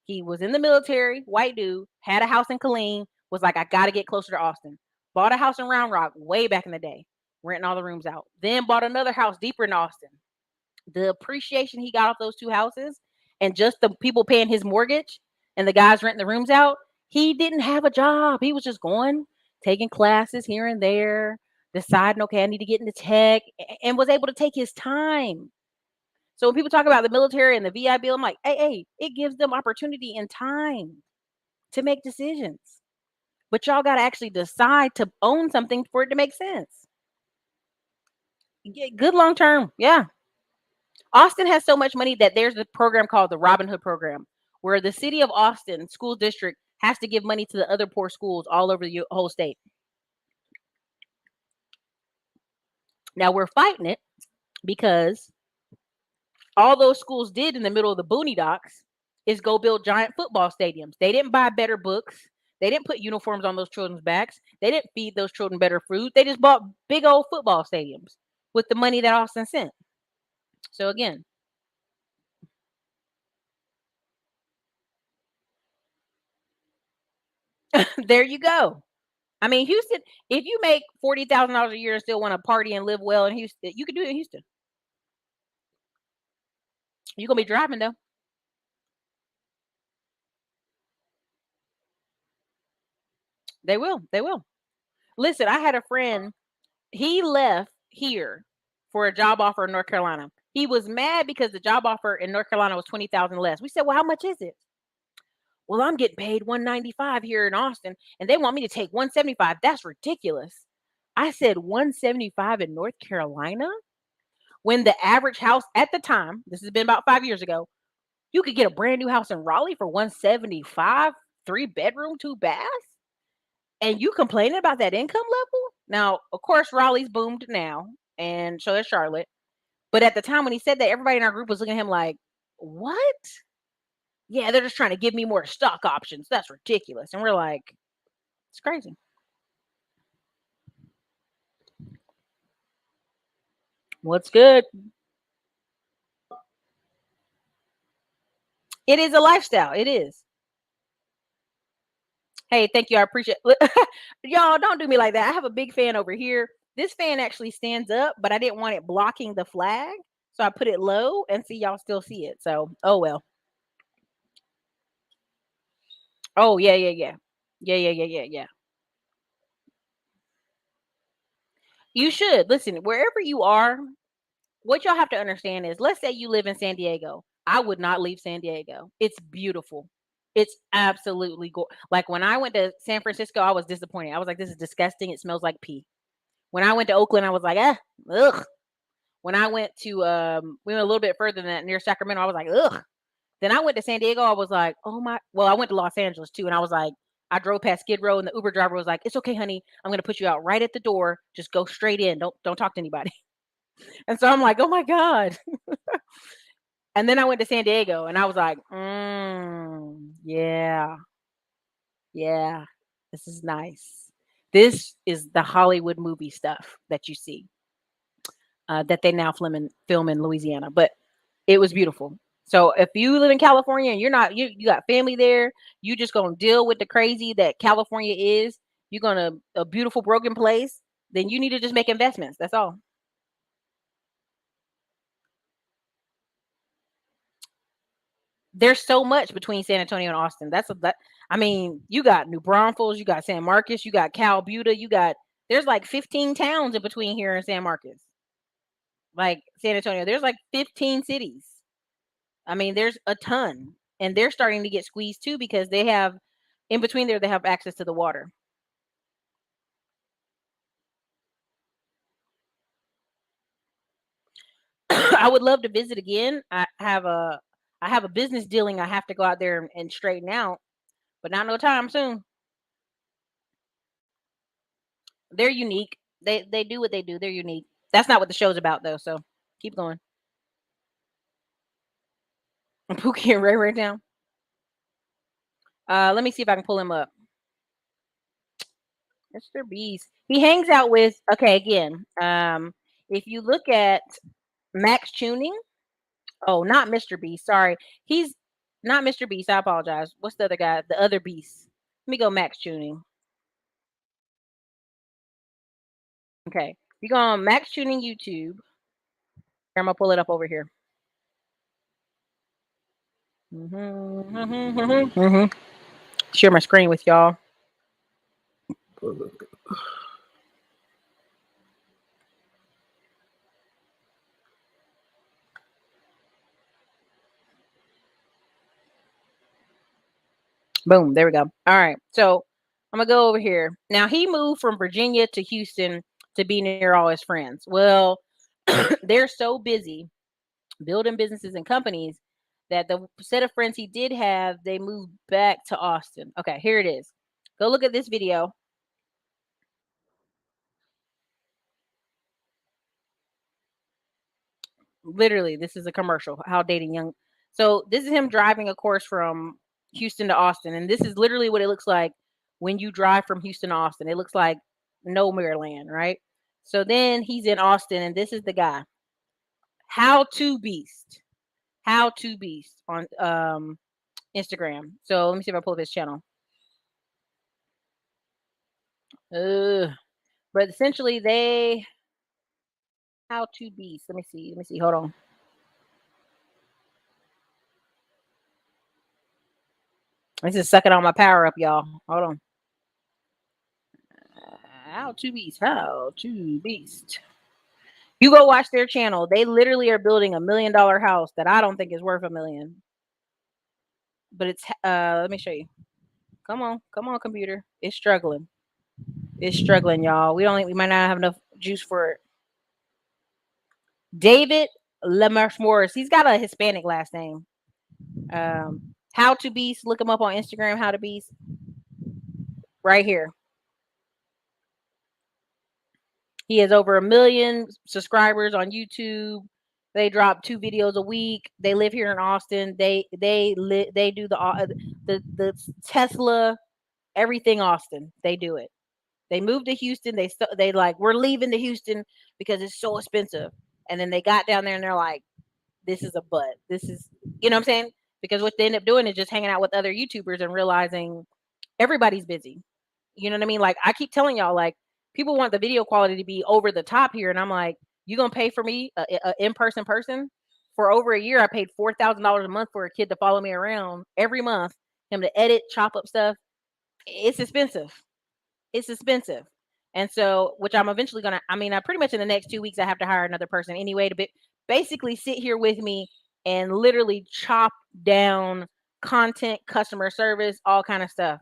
He was in the military, white dude, had a house in Killeen, was like, I got to get closer to Austin. Bought a house in Round Rock way back in the day, renting all the rooms out. Then bought another house deeper in Austin. The appreciation he got off those 2 houses and just the people paying his mortgage and the guys renting the rooms out, he didn't have a job. He was just going, taking classes here and there, deciding, okay, I need to get into tech, and was able to take his time. So when people talk about the military and the VI Bill, I'm like, hey, it gives them opportunity and time to make decisions. But y'all got to actually decide to own something for it to make sense. Good long term. Yeah. Austin has so much money that there's a program called the Robin Hood program, where the city of Austin school district has to give money to the other poor schools all over the whole state. Now we're fighting it because all those schools did in the middle of the boonies is go build giant football stadiums. They didn't buy better books. They didn't put uniforms on those children's backs. They didn't feed those children better food. They just bought big old football stadiums with the money that Austin sent. So again, there you go. I mean, Houston, if you make $40,000 a year and still want to party and live well in Houston, you can do it in Houston. You're gonna be driving though. They will. They will. Listen, I had a friend, he left here for a job offer in North Carolina. He was mad because the job offer in North Carolina was 20,000 less. We said, "Well, how much is it?" "Well, I'm getting paid 195 here in Austin and they want me to take 175. That's ridiculous." I said, "175 in North Carolina? When the average house at the time, this has been about 5 years ago, you could get a brand new house in Raleigh for 175, 3 bedroom, 2 baths, and you complaining about that income level?" Now, of course, Raleigh's boomed now, and so is Charlotte. But at the time when he said that, everybody in our group was looking at him like, "What?" "Yeah, they're just trying to give me more stock options. That's ridiculous." And we're like, "It's crazy." What's good? It is a lifestyle. It is. Hey, thank you. I appreciate y'all. Don't do me like that. I have a big fan over here. This fan actually stands up, but I didn't want it blocking the flag, so I put it low and see y'all still see it. So, oh well. Oh yeah, yeah, yeah, yeah, yeah, yeah, yeah, yeah. You should listen wherever you are. What y'all have to understand is, let's say you live in San Diego. I would not leave San Diego. It's beautiful. It's absolutely like when I went to San Francisco, I was disappointed. I was like, this is disgusting. It smells like pee. When I went to Oakland, I was like, ugh. When I went to we went a little bit further than that near Sacramento, I was like, ugh. Then I went to San Diego, I was like, oh my, well, I went to Los Angeles too, and I was like, I drove past Skid Row and the Uber driver was like, "It's okay, honey. I'm gonna put you out right at the door. Just go straight in. Don't talk to anybody." And so I'm like, oh my God. And then I went to San Diego and I was like, yeah, yeah, this is nice. This is the Hollywood movie stuff that you see, that they now film in Louisiana. But it was beautiful. So if you live in California and you're not, you got family there, you just gonna deal with the crazy that California is. You're gonna a beautiful broken place. Then you need to just make investments. That's all. There's so much between San Antonio and Austin. That. I mean, you got New Braunfels, you got San Marcos, you got Cal Butte, you got there's like 15 towns in between here and San Marcos. Like San Antonio, there's like 15 cities. I mean, there's a ton, and they're starting to get squeezed too because they have in between there they have access to the water. I would love to visit again. I have a business dealing I have to go out there and straighten out, but not no time soon. They're unique. They do what they do. They're unique. That's not what the show's about though. So keep going. Pookie and Ray Ray down. Let me see if I can pull him up. Mr. Beast. He hangs out with. Okay, again. If you look at Max Tuning. Oh, not Mr. Beast. Sorry, he's not Mr. Beast. I apologize. What's the other guy? The other Beast. Let me go Max Tuning. Okay, you go on Max Tuning YouTube. I'm gonna pull it up over here. Share my screen with y'all. Boom. There we go. All right. So I'm gonna go over here. Now he moved from Virginia to Houston to be near all his friends. Well, they're so busy building businesses and companies that the set of friends he did have, they moved back to Austin. Okay, here it is. Go look at this video. Literally, this is a commercial. How dating young. So this is him driving, of course, from Houston to Austin, and this is literally what it looks like when you drive from Houston to Austin. It looks like no Maryland, right? So then he's in Austin, and this is the guy. How to Beast. How to Beast on Instagram. So let me see if I pull up his channel. But essentially they How to Beast. Let me see. Hold on. This is sucking on my power up, y'all. Hold on. How to Beast. How to Beast. You go watch their channel. They literally are building $1 million house that I don't think is worth $1 million. But it's let me show you. Come on, computer. It's struggling. It's struggling, y'all. We might not have enough juice for it. David Lemarche. He's got a Hispanic last name. How to Beast. Look him up on Instagram. How to Beast. Right here. He has over 1 million subscribers on YouTube. They drop 2 videos a week. They live here in Austin. They do the Tesla, everything Austin. They do it. They moved to Houston. They like, we're leaving to Houston because it's so expensive. And then they got down there and they're like, this is a butt. This is, you know what I'm saying? Because what they end up doing is just hanging out with other YouTubers and realizing everybody's busy. You know what I mean? Like, I keep telling y'all, like, people want the video quality to be over the top here. And I'm like, you going to pay for me, a in-person person? For over a year, I paid $4,000 a month for a kid to follow me around every month, him to edit, chop up stuff. It's expensive. It's expensive. And so, which I'm eventually going to, I pretty much in the next 2 weeks, I have to hire another person anyway to basically sit here with me and literally chop down content, customer service, all kind of stuff.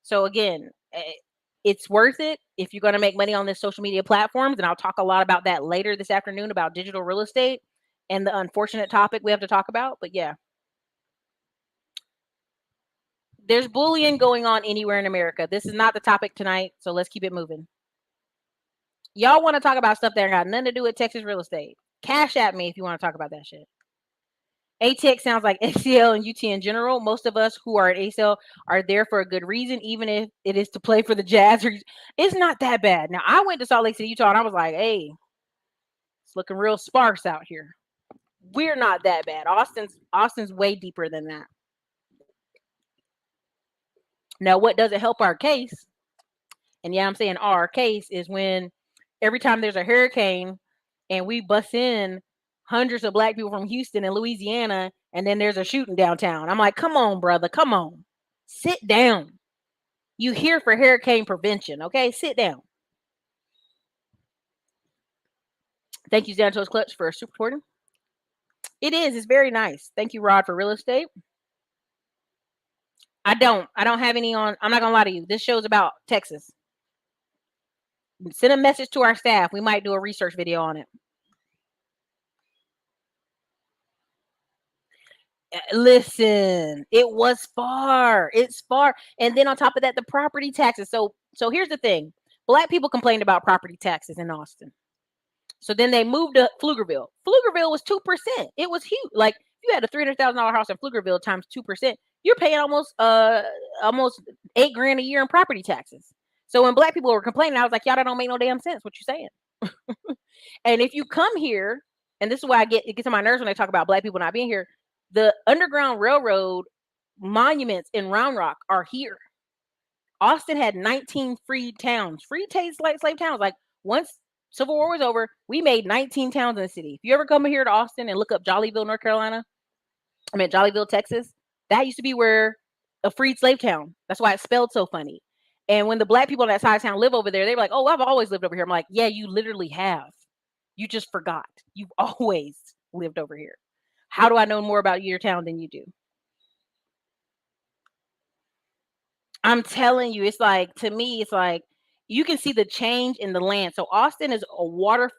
So again, it's worth it if you're going to make money on this social media platforms. And I'll talk a lot about that later this afternoon about digital real estate and the unfortunate topic we have to talk about. But yeah, there's bullying going on anywhere in America. This is not the topic tonight, so let's keep it moving. Y'all want to talk about stuff that got nothing to do with Texas real estate? Cash at me if you want to talk about that shit. ATX sounds like ACL and UT in general. Most of us who are at ACL are there for a good reason, even if it is to play for the Jazz. It's not that bad. Now, I went to Salt Lake City, Utah, and I was like, hey, it's looking real sparse out here. We're not that bad. Austin's way deeper than that. Now, what doesn't help our case, and yeah, I'm saying our case, is when every time there's a hurricane and we bust in hundreds of black people from Houston and Louisiana, and then there's a shooting downtown. I'm like, come on, brother, come on. Sit down. You here for hurricane prevention, okay? Sit down. Thank you, Santos Clutch, for supporting. It is. It's very nice. Thank you, Rod, for real estate. I don't have any on. I'm not going to lie to you. This show's about Texas. Send a message to our staff. We might do a research video on it. Listen, it was far. It's far. And then on top of that, the property taxes. So here's the thing. Black people complained about property taxes in Austin. So then they moved to Pflugerville. Pflugerville was 2%. It was huge. Like, you had a $300,000 house in Pflugerville times 2%. You're paying almost $8,000 a year in property taxes. So when black people were complaining, I was like, y'all, that don't make no damn sense. What you saying? And if you come here, and this is why it gets on my nerves when they talk about black people not being here. The Underground Railroad monuments in Round Rock are here. Austin had 19 free towns, slave towns. Like, once Civil War was over, we made 19 towns in the city. If you ever come here to Austin and look up Jollyville, Texas, that used to be where a freed slave town. That's why it's spelled so funny. And when the black people in that side of town live over there, they're like, oh, I've always lived over here. I'm like, yeah, you literally have. You just forgot. You've always lived over here. How do I know more about your town than you do? I'm telling you, it's like, to me, it's like, you can see the change in the land. So Austin is a water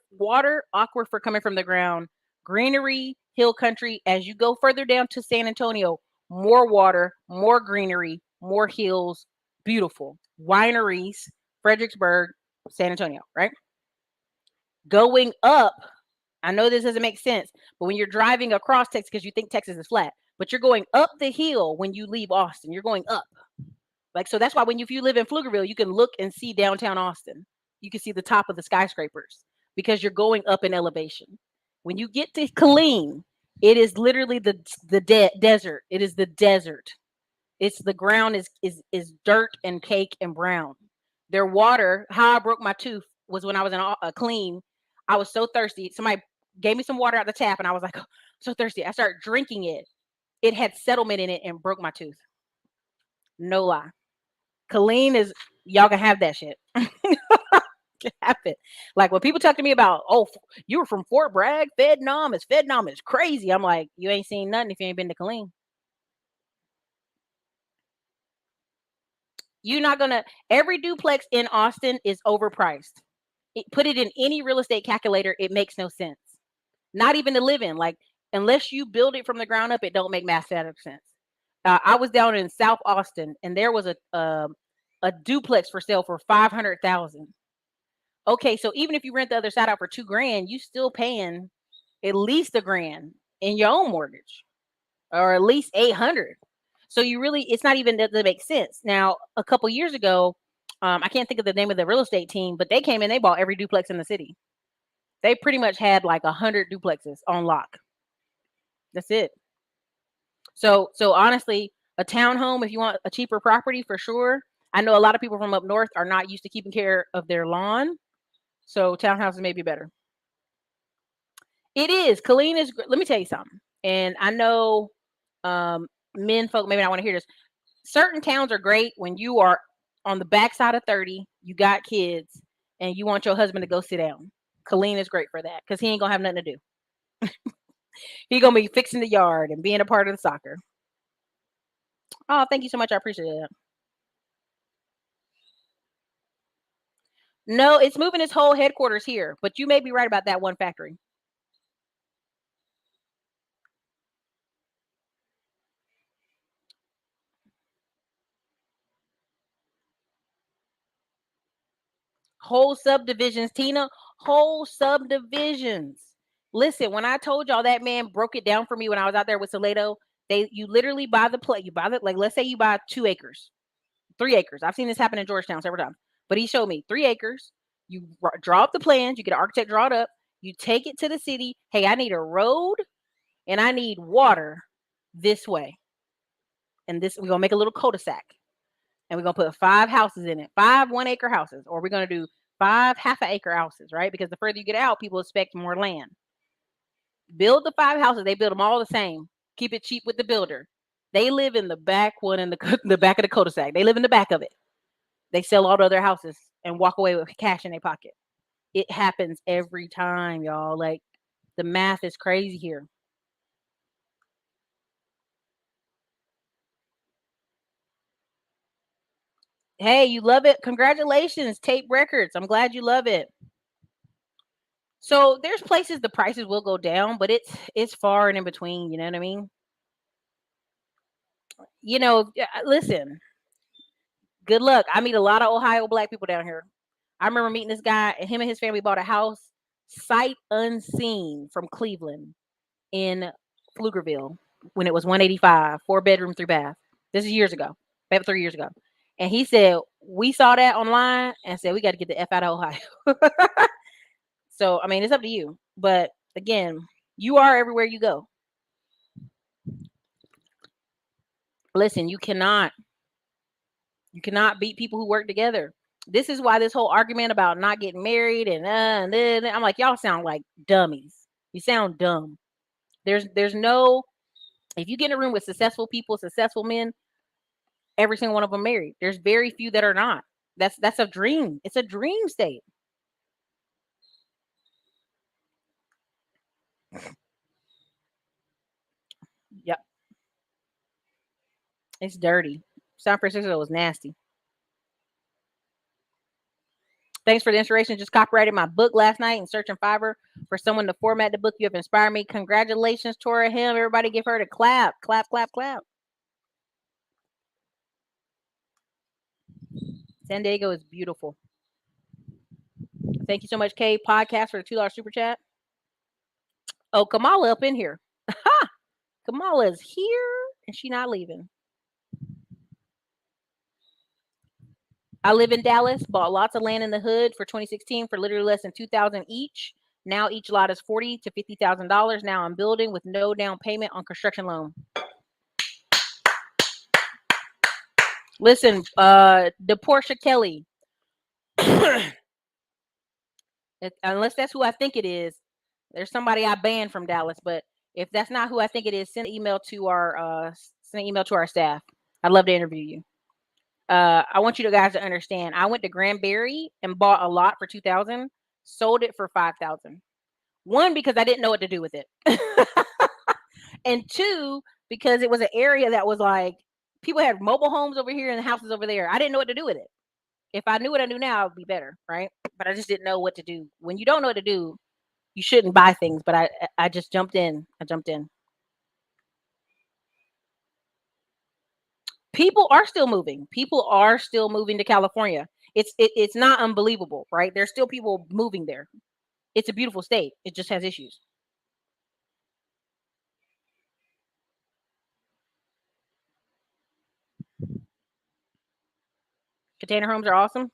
aquifer coming from the ground, greenery, hill country. As you go further down to San Antonio, more water, more greenery, more hills, beautiful wineries, Fredericksburg, San Antonio, right? Going up, I know this doesn't make sense, but when you're driving across Texas, because you think Texas is flat, but you're going up the hill when you leave Austin, you're going up. Like, so that's why if you live in Pflugerville, you can look and see downtown Austin. You can see the top of the skyscrapers because you're going up in elevation. When you get to Killeen, it is literally the desert. It is the desert. It's the ground is dirt and cake and brown. Their water, how I broke my tooth was when I was in a clean. I was so thirsty. Somebody gave me some water out the tap, and I was like, oh, so thirsty. I started drinking it. It had settlement in it and broke my tooth. No lie. Killeen is, y'all can have that shit. Can have it. Like when people talk to me about, oh, you were from Fort Bragg, Vietnam is crazy. I'm like, you ain't seen nothing if you ain't been to Killeen. You're not gonna. Every duplex in Austin is overpriced. Put it in any real estate calculator, it makes no sense. Not even to live in. Like unless you build it from the ground up, it don't make mathematical sense. I was down in South Austin, and there was a duplex for sale for 500,000. Okay, so even if you rent the other side out for $2,000, you still paying at least $1,000 in your own mortgage, or at least 800. So you really, it's not even that make sense. Now, a couple years ago, I can't think of the name of the real estate team, but they came in, they bought every duplex in the city. They pretty much had like 100 duplexes on lock. That's it. So honestly, a townhome, if you want a cheaper property, for sure. I know a lot of people from up north are not used to keeping care of their lawn, so townhouses may be better. It is. Killeen is. Let me tell you something. And I know, men folk maybe not want to hear this. Certain towns are great when you are on the backside of 30, you got kids, and you want your husband to go sit down. Killeen is great for that because he ain't gonna have nothing to do. He gonna be fixing the yard and being a part of the soccer. Oh, thank you so much. I appreciate it. No, it's moving its whole headquarters here, but you may be right about that one factory. Whole subdivisions, Tina. Whole subdivisions. Listen, when I told y'all that man broke it down for me when I was out there with Salado, you literally buy the play. You buy the, like, let's say you buy 2 acres, 3 acres. I've seen this happen in Georgetown several times. But he showed me 3 acres. You draw up the plans. You get an architect draw it up. You take it to the city. Hey, I need a road and I need water this way. And this, we're gonna make a little cul-de-sac. And we're gonna put 5 houses in it, 5 1-acre houses, or we're gonna do 5 half-acre houses, right? Because the further you get out, people expect more land. Build the 5 houses. They build them all the same. Keep it cheap with the builder. They live in the back one in the back of the cul-de-sac. They live in the back of it. They sell all the other houses and walk away with cash in their pocket. It happens every time, y'all. Like the math is crazy here. Hey, you love it? Congratulations, Tape Records. I'm glad you love it. So there's places the prices will go down, but it's far and in between. You know what I mean? Listen. Good luck. I meet a lot of Ohio black people down here. I remember meeting this guy, and him and his family bought a house sight unseen from Cleveland in Pflugerville when it was 185, 4 bedroom, 3 bath. This is years ago, about 3 years ago. And he said, we saw that online and said, we got to get the F out of Ohio. So, I mean, it's up to you. But again, you are everywhere you go. Listen, you cannot beat people who work together. This is why this whole argument about not getting married and then I'm like, y'all sound like dummies. You sound dumb. There's no, if you get in a room with successful people, successful men, every single one of them married. There's very few that are not. That's a dream. It's a dream state. Yep. It's dirty. San Francisco was nasty. Thanks for the inspiration. Just copyrighted my book last night and searching Fiverr for someone to format the book. You have inspired me. Congratulations, Tora Him. Everybody give her a clap. Clap, clap, clap. San Diego is beautiful. Thank you so much, K Podcast, for the $2 super chat. Oh, Kamala up in here. Ha! Kamala is here and she not leaving. I live in Dallas, bought lots of land in the hood for 2016 for literally less than 2,000 each. Now each lot is $40,000 to $50,000. Now I'm building with no down payment on construction loan. Listen, the Portia Kelly, unless that's who I think it is, there's somebody I banned from Dallas. But if that's not who I think it is, send an email to our staff. I'd love to interview you. I want you guys to understand. I went to Granbury and bought a lot for 2,000, sold it for 5,000. One, because I didn't know what to do with it, and two, because it was an area that was like people had mobile homes over here and houses over there. I didn't know what to do with it. If I knew what I knew now, it would be better, right? But I just didn't know what to do. When you don't know what to do, you shouldn't buy things. But I just jumped in. I jumped in. People are still moving. People are still moving to California. It's not unbelievable, right? There's still people moving there. It's a beautiful state. It just has issues. Container homes are awesome.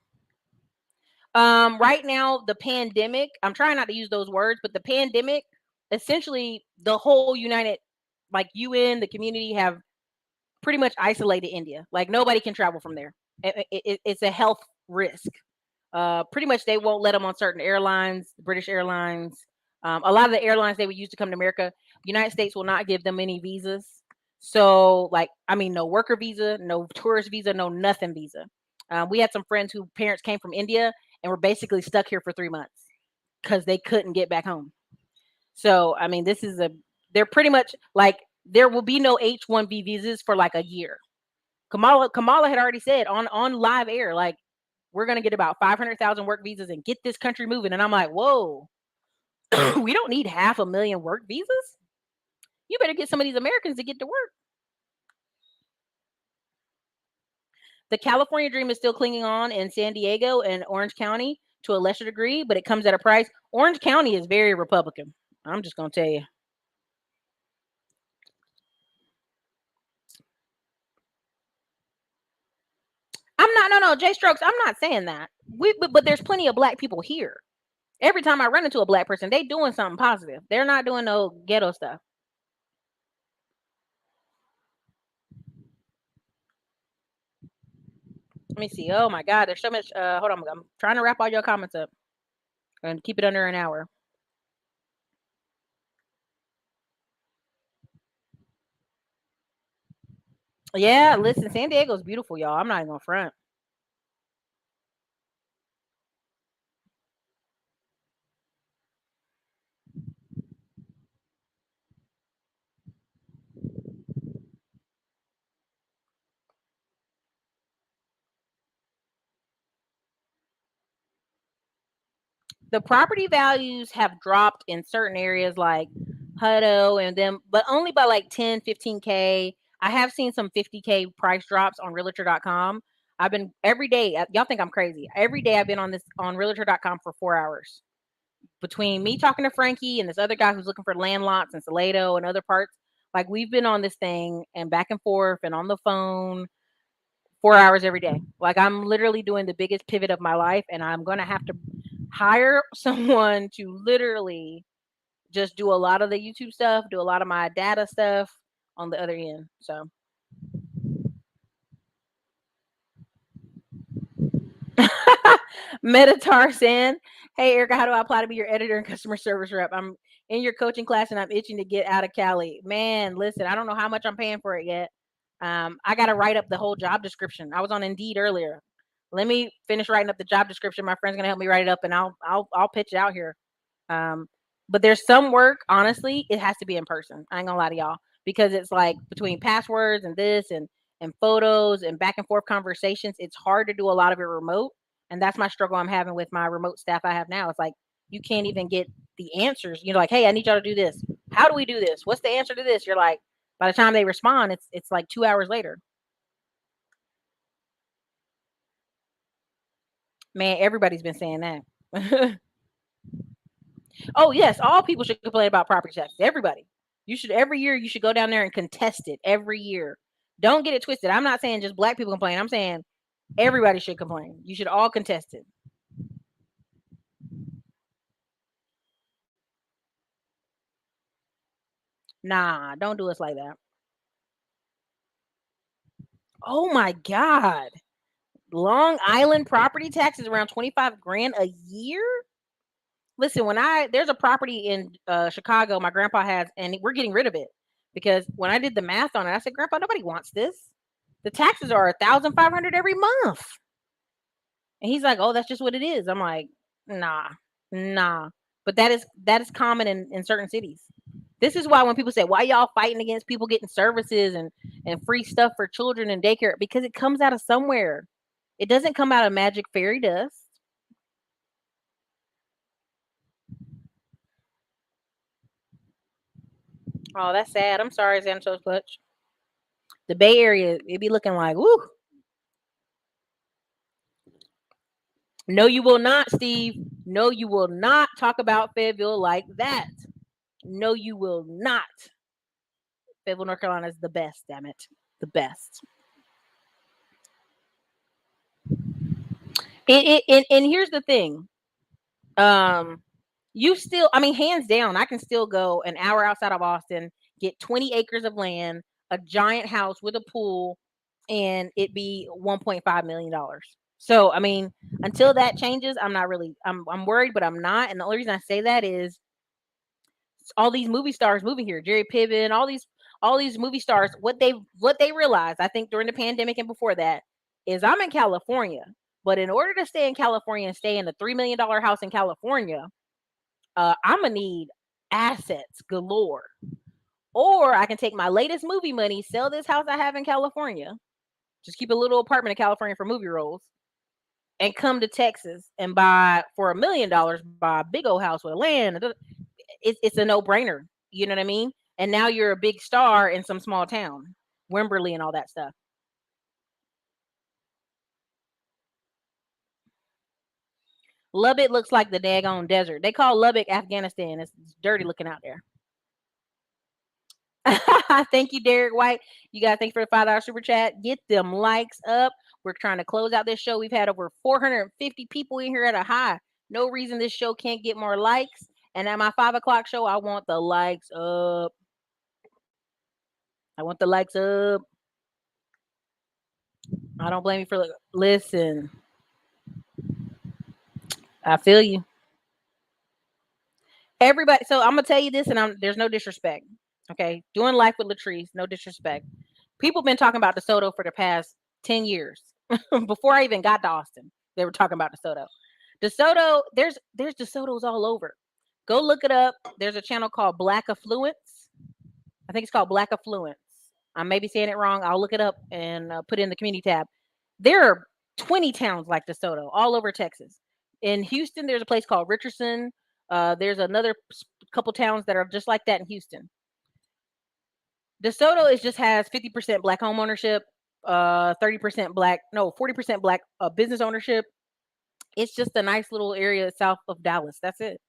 Right now, the pandemic, I'm trying not to use those words, but the pandemic, essentially the whole United, like UN, the community have pretty much isolated India. Like nobody can travel from there. It's a health risk. Pretty much they won't let them on certain airlines, British Airlines. A lot of the airlines they would use to come to America, United States will not give them any visas. So, like, I mean, no worker visa, no tourist visa, no nothing visa. We had some friends who parents came from India and were basically stuck here for 3 months because they couldn't get back home. So, I mean, they're pretty much like there will be no H-1B visas for like a year. Kamala had already said on live air, like, we're gonna get about 500,000 work visas and get this country moving. And I'm like, whoa, we don't need 500,000 work visas. You better get some of these Americans to get to work. The California dream is still clinging on in San Diego and Orange County to a lesser degree, but it comes at a price. Orange County is very Republican. I'm just gonna tell you. I'm not, no, Jay Strokes. I'm not saying that. But there's plenty of black people here. Every time I run into a black person, they doing something positive. They're not doing no ghetto stuff. Let me see. Oh my God, there's so much. Hold on, I'm trying to wrap all your comments up and keep it under an hour. Yeah, listen, San Diego's beautiful, y'all. I'm not even gonna front. The property values have dropped in certain areas like Hutto and them, but only by like 10, 15K. I have seen some 50K price drops on realtor.com. I've been every day. Y'all think I'm crazy. Every day I've been on this on realtor.com for 4 hours. Between me talking to Frankie and this other guy who's looking for land lots in Salado and other parts, like we've been on this thing and back and forth and on the phone 4 hours every day. Like I'm literally doing the biggest pivot of my life, and I'm gonna have to hire someone to literally just do a lot of the YouTube stuff, do a lot of my data stuff on the other end. So Metatar saying, "Hey Erica, how do I apply to be your editor and customer service rep? I'm in your coaching class and I'm itching to get out of Cali." Man, listen, I don't know how much I'm paying for it yet. I got to write up the whole job description. I was on Indeed earlier. Let me finish writing up the job description. My friend's gonna help me write it up, and I'll pitch it out here. Um, but there's some work, honestly, it has to be in person. I ain't gonna lie to y'all because it's like between passwords and this and photos and back and forth conversations, it's hard to do a lot of it remote. And that's my struggle I'm having with my remote staff I have now. It's like you can't even get the answers. You're like, hey, I need y'all to do this. How do we do this? What's the answer to this? You're like, by the time they respond, it's like 2 hours later. Man, everybody's been saying that. Oh yes, all people should complain about property taxes. Everybody. You should every year you should go down there and contest it every year. Don't get it twisted. I'm not saying just black people complain. I'm saying Everybody should complain. You should all contest it. Nah, don't do us like that. Oh my God. Long Island property tax is around 25 grand a year. Listen, there's a property in Chicago my grandpa has, and we're getting rid of it because when I did the math on it, I said, Grandpa, nobody wants this. The taxes are 1,500 every month. And he's like, oh, that's just what it is. I'm like, nah, nah. But that is common in certain cities. This is why when people say, why y'all fighting against people getting services and free stuff for children and daycare? Because it comes out of somewhere. It doesn't come out of magic fairy dust. Oh, that's sad. I'm sorry, Xantos Clutch. The Bay Area, it be looking like, woo. No, you will not, Steve. No, you will not talk about Fayetteville like that. No, you will not. Fayetteville, North Carolina is the best, damn it. The best. And here's the thing. Um, you still, I mean, hands down, I can still go an hour outside of Austin, get 20 acres of land, a giant house with a pool, and it be $1.5 million. So, I mean, until that changes, I'm worried, but I'm not. And the only reason I say that is all these movie stars moving here, Jerry Piven, all these movie stars, what they realized, I think during the pandemic and before that, is I'm in California. But in order to stay in California and stay in a $3 million house in California, I'm gonna need assets galore. Or I can take my latest movie money, sell this house I have in California, just keep a little apartment in California for movie roles, and come to Texas and buy for $1 million, buy a big old house with land. It's a no brainer. You know what I mean? And now you're a big star in some small town, Wimberley and all that stuff. Lubbock looks like the daggone desert. They call Lubbock Afghanistan. It's dirty looking out there. Thank you, Derek White. You guys, thanks for the $5 super chat. Get them likes up. We're trying to close out this show. We've had over 450 people in here at a high. No reason this show can't get more likes. And at my 5 o'clock show, I want the likes up. I want the likes up. I don't blame you for listen. I feel you. Everybody. So I'm gonna tell you this, and there's no disrespect. Okay, doing life with Latrice, no disrespect. People been talking about DeSoto for the past 10 years. Before I even got to Austin, they were talking about DeSoto. DeSoto, there's DeSotos all over. Go look it up. There's a channel called Black Affluence. I think it's called Black Affluence. I may be saying it wrong. I'll look it up and put it in the community tab. There are 20 towns like DeSoto all over Texas. In Houston, there's a place called Richardson. There's another couple towns that are just like that in Houston. DeSoto is just has 50% black home ownership, 30% black, no, 40% black business ownership. It's just a nice little area south of Dallas. That's it.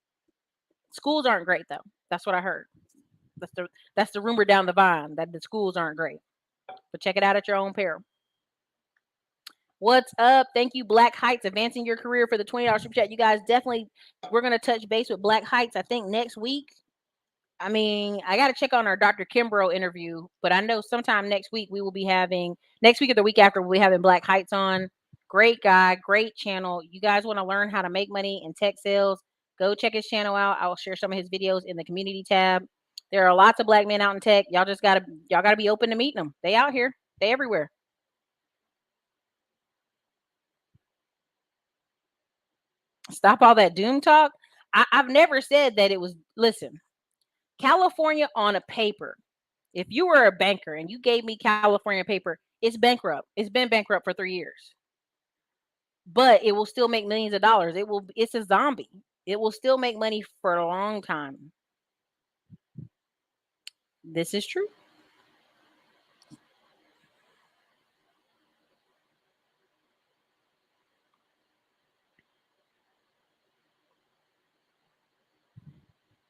Schools aren't great though. That's what I heard. That's the rumor down the vine that the schools aren't great. But check it out at your own peril. What's up? Thank you, Black Heights, advancing your career for the $20 super chat. You guys definitely, we're gonna touch base with Black Heights. I think next week. I mean, I got to check on our Dr. Kimbrough interview, but I know sometime next week we will be having, next week or the week after, we'll be having Black Heights on. Great guy, great channel. You guys want to learn how to make money in tech sales? Go check his channel out. I'll share some of his videos in the community tab. There are lots of black men out in tech. Y'all gotta be open to meeting them. They out here. They everywhere. Stop all that doom talk. I've never said that it was. Listen, California on a paper. If you were a banker and you gave me California paper, it's bankrupt. It's been bankrupt for 3 years, but it will still make millions of dollars. It's a zombie. It will still make money for a long time. This is true.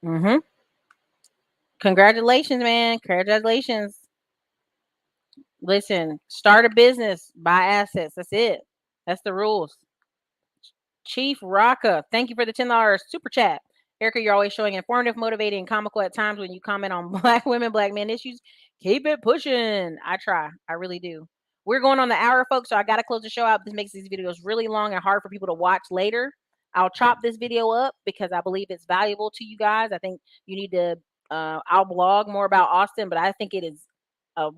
Mm-hmm. Congratulations, man. Congratulations. Listen, start a business, buy assets. That's it. That's the rules. Chief Rocka, thank you for the $10 super chat. Erica, you're always showing informative, motivating, and comical at times when you comment on Black women, Black men issues. Keep it pushing. I try. I really do. We're going on the hour, folks, so I got to close the show out. This makes these videos really long and hard for people to watch later. I'll chop this video up because I believe it's valuable to you guys. I think you need to, I'll blog more about Austin, but I think it is,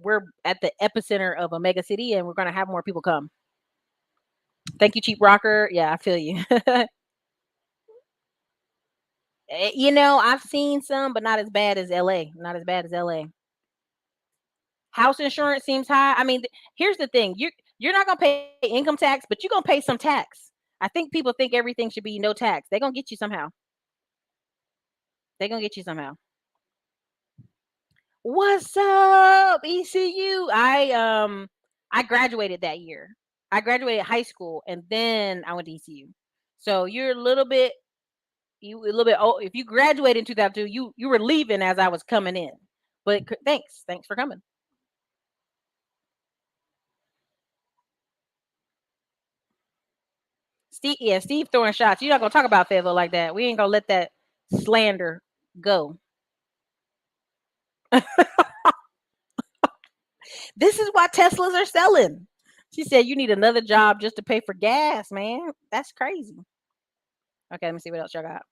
we're at the epicenter of a mega city and we're going to have more people come. Thank you, Cheap Rocker. Yeah, I feel you. You know, I've seen some, but not as bad as LA. Not as bad as LA. House insurance seems high. I mean, here's the thing: you're not gonna pay income tax, but you're gonna pay some tax. I think people think everything should be no tax. They're gonna get you somehow. They're gonna get you somehow. What's up, ECU? I graduated that year. I graduated high school and then I went to ECU. So you're a little bit oh, if you graduated in 2002, you were leaving as I was coming in. But thanks for coming. Steve throwing shots. You're not gonna talk about Fayetteville like that. We ain't gonna let that slander go. This is why Teslas are selling. She said you need another job just to pay for gas, man. That's crazy. Okay, let me see what else y'all got.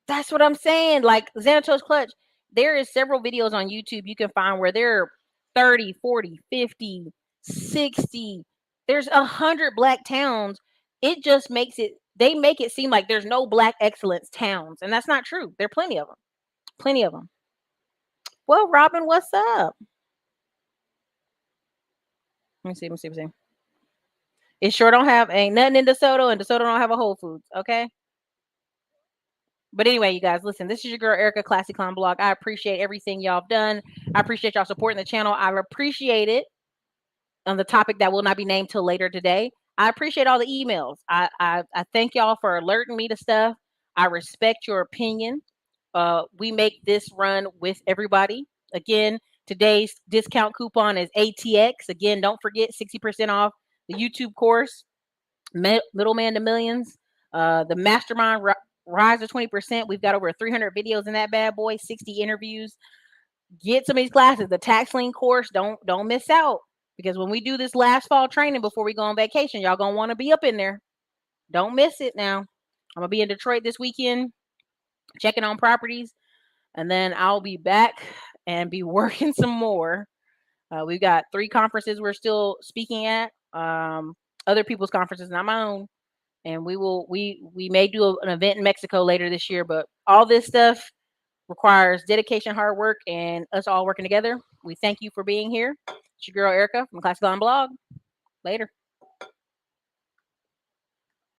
That's what I'm saying. Like Xanatos Clutch, there is several videos on YouTube you can find where there are 30, 40, 50, 60. There's 100 black towns. It just makes it, they make it seem like there's no black excellence towns. And that's not true. There are plenty of them. Plenty of them. Well, Robin, what's up? Let me see. It sure don't have, ain't nothing in DeSoto, and DeSoto don't have a Whole Foods, okay? But anyway, you guys, listen, this is your girl, Erica, Classy Clown Blog. I appreciate everything y'all have done. I appreciate y'all supporting the channel. I appreciate it on the topic that will not be named till later today. I appreciate all the emails. I thank y'all for alerting me to stuff. I respect your opinion. We make this run with everybody. Again, today's discount coupon is ATX. Again, don't forget 60% off the YouTube course, Middleman to Millions, the Mastermind Rise to 20%. We've got over 300 videos in that bad boy, 60 interviews. Get some of these classes. The tax lien course, don't miss out, because when we do this last fall training before we go on vacation, y'all gonna want to be up in there. Don't miss it now. I'm gonna be in Detroit this weekend checking on properties, and then I'll be back and be working some more. We've got 3 conferences we're still speaking at, other people's conferences, not my own. And we may do an event in Mexico later this year, but all this stuff requires dedication, hard work, and us all working together. We thank you for being here. It's your girl Erica from Classic On Blog. Later.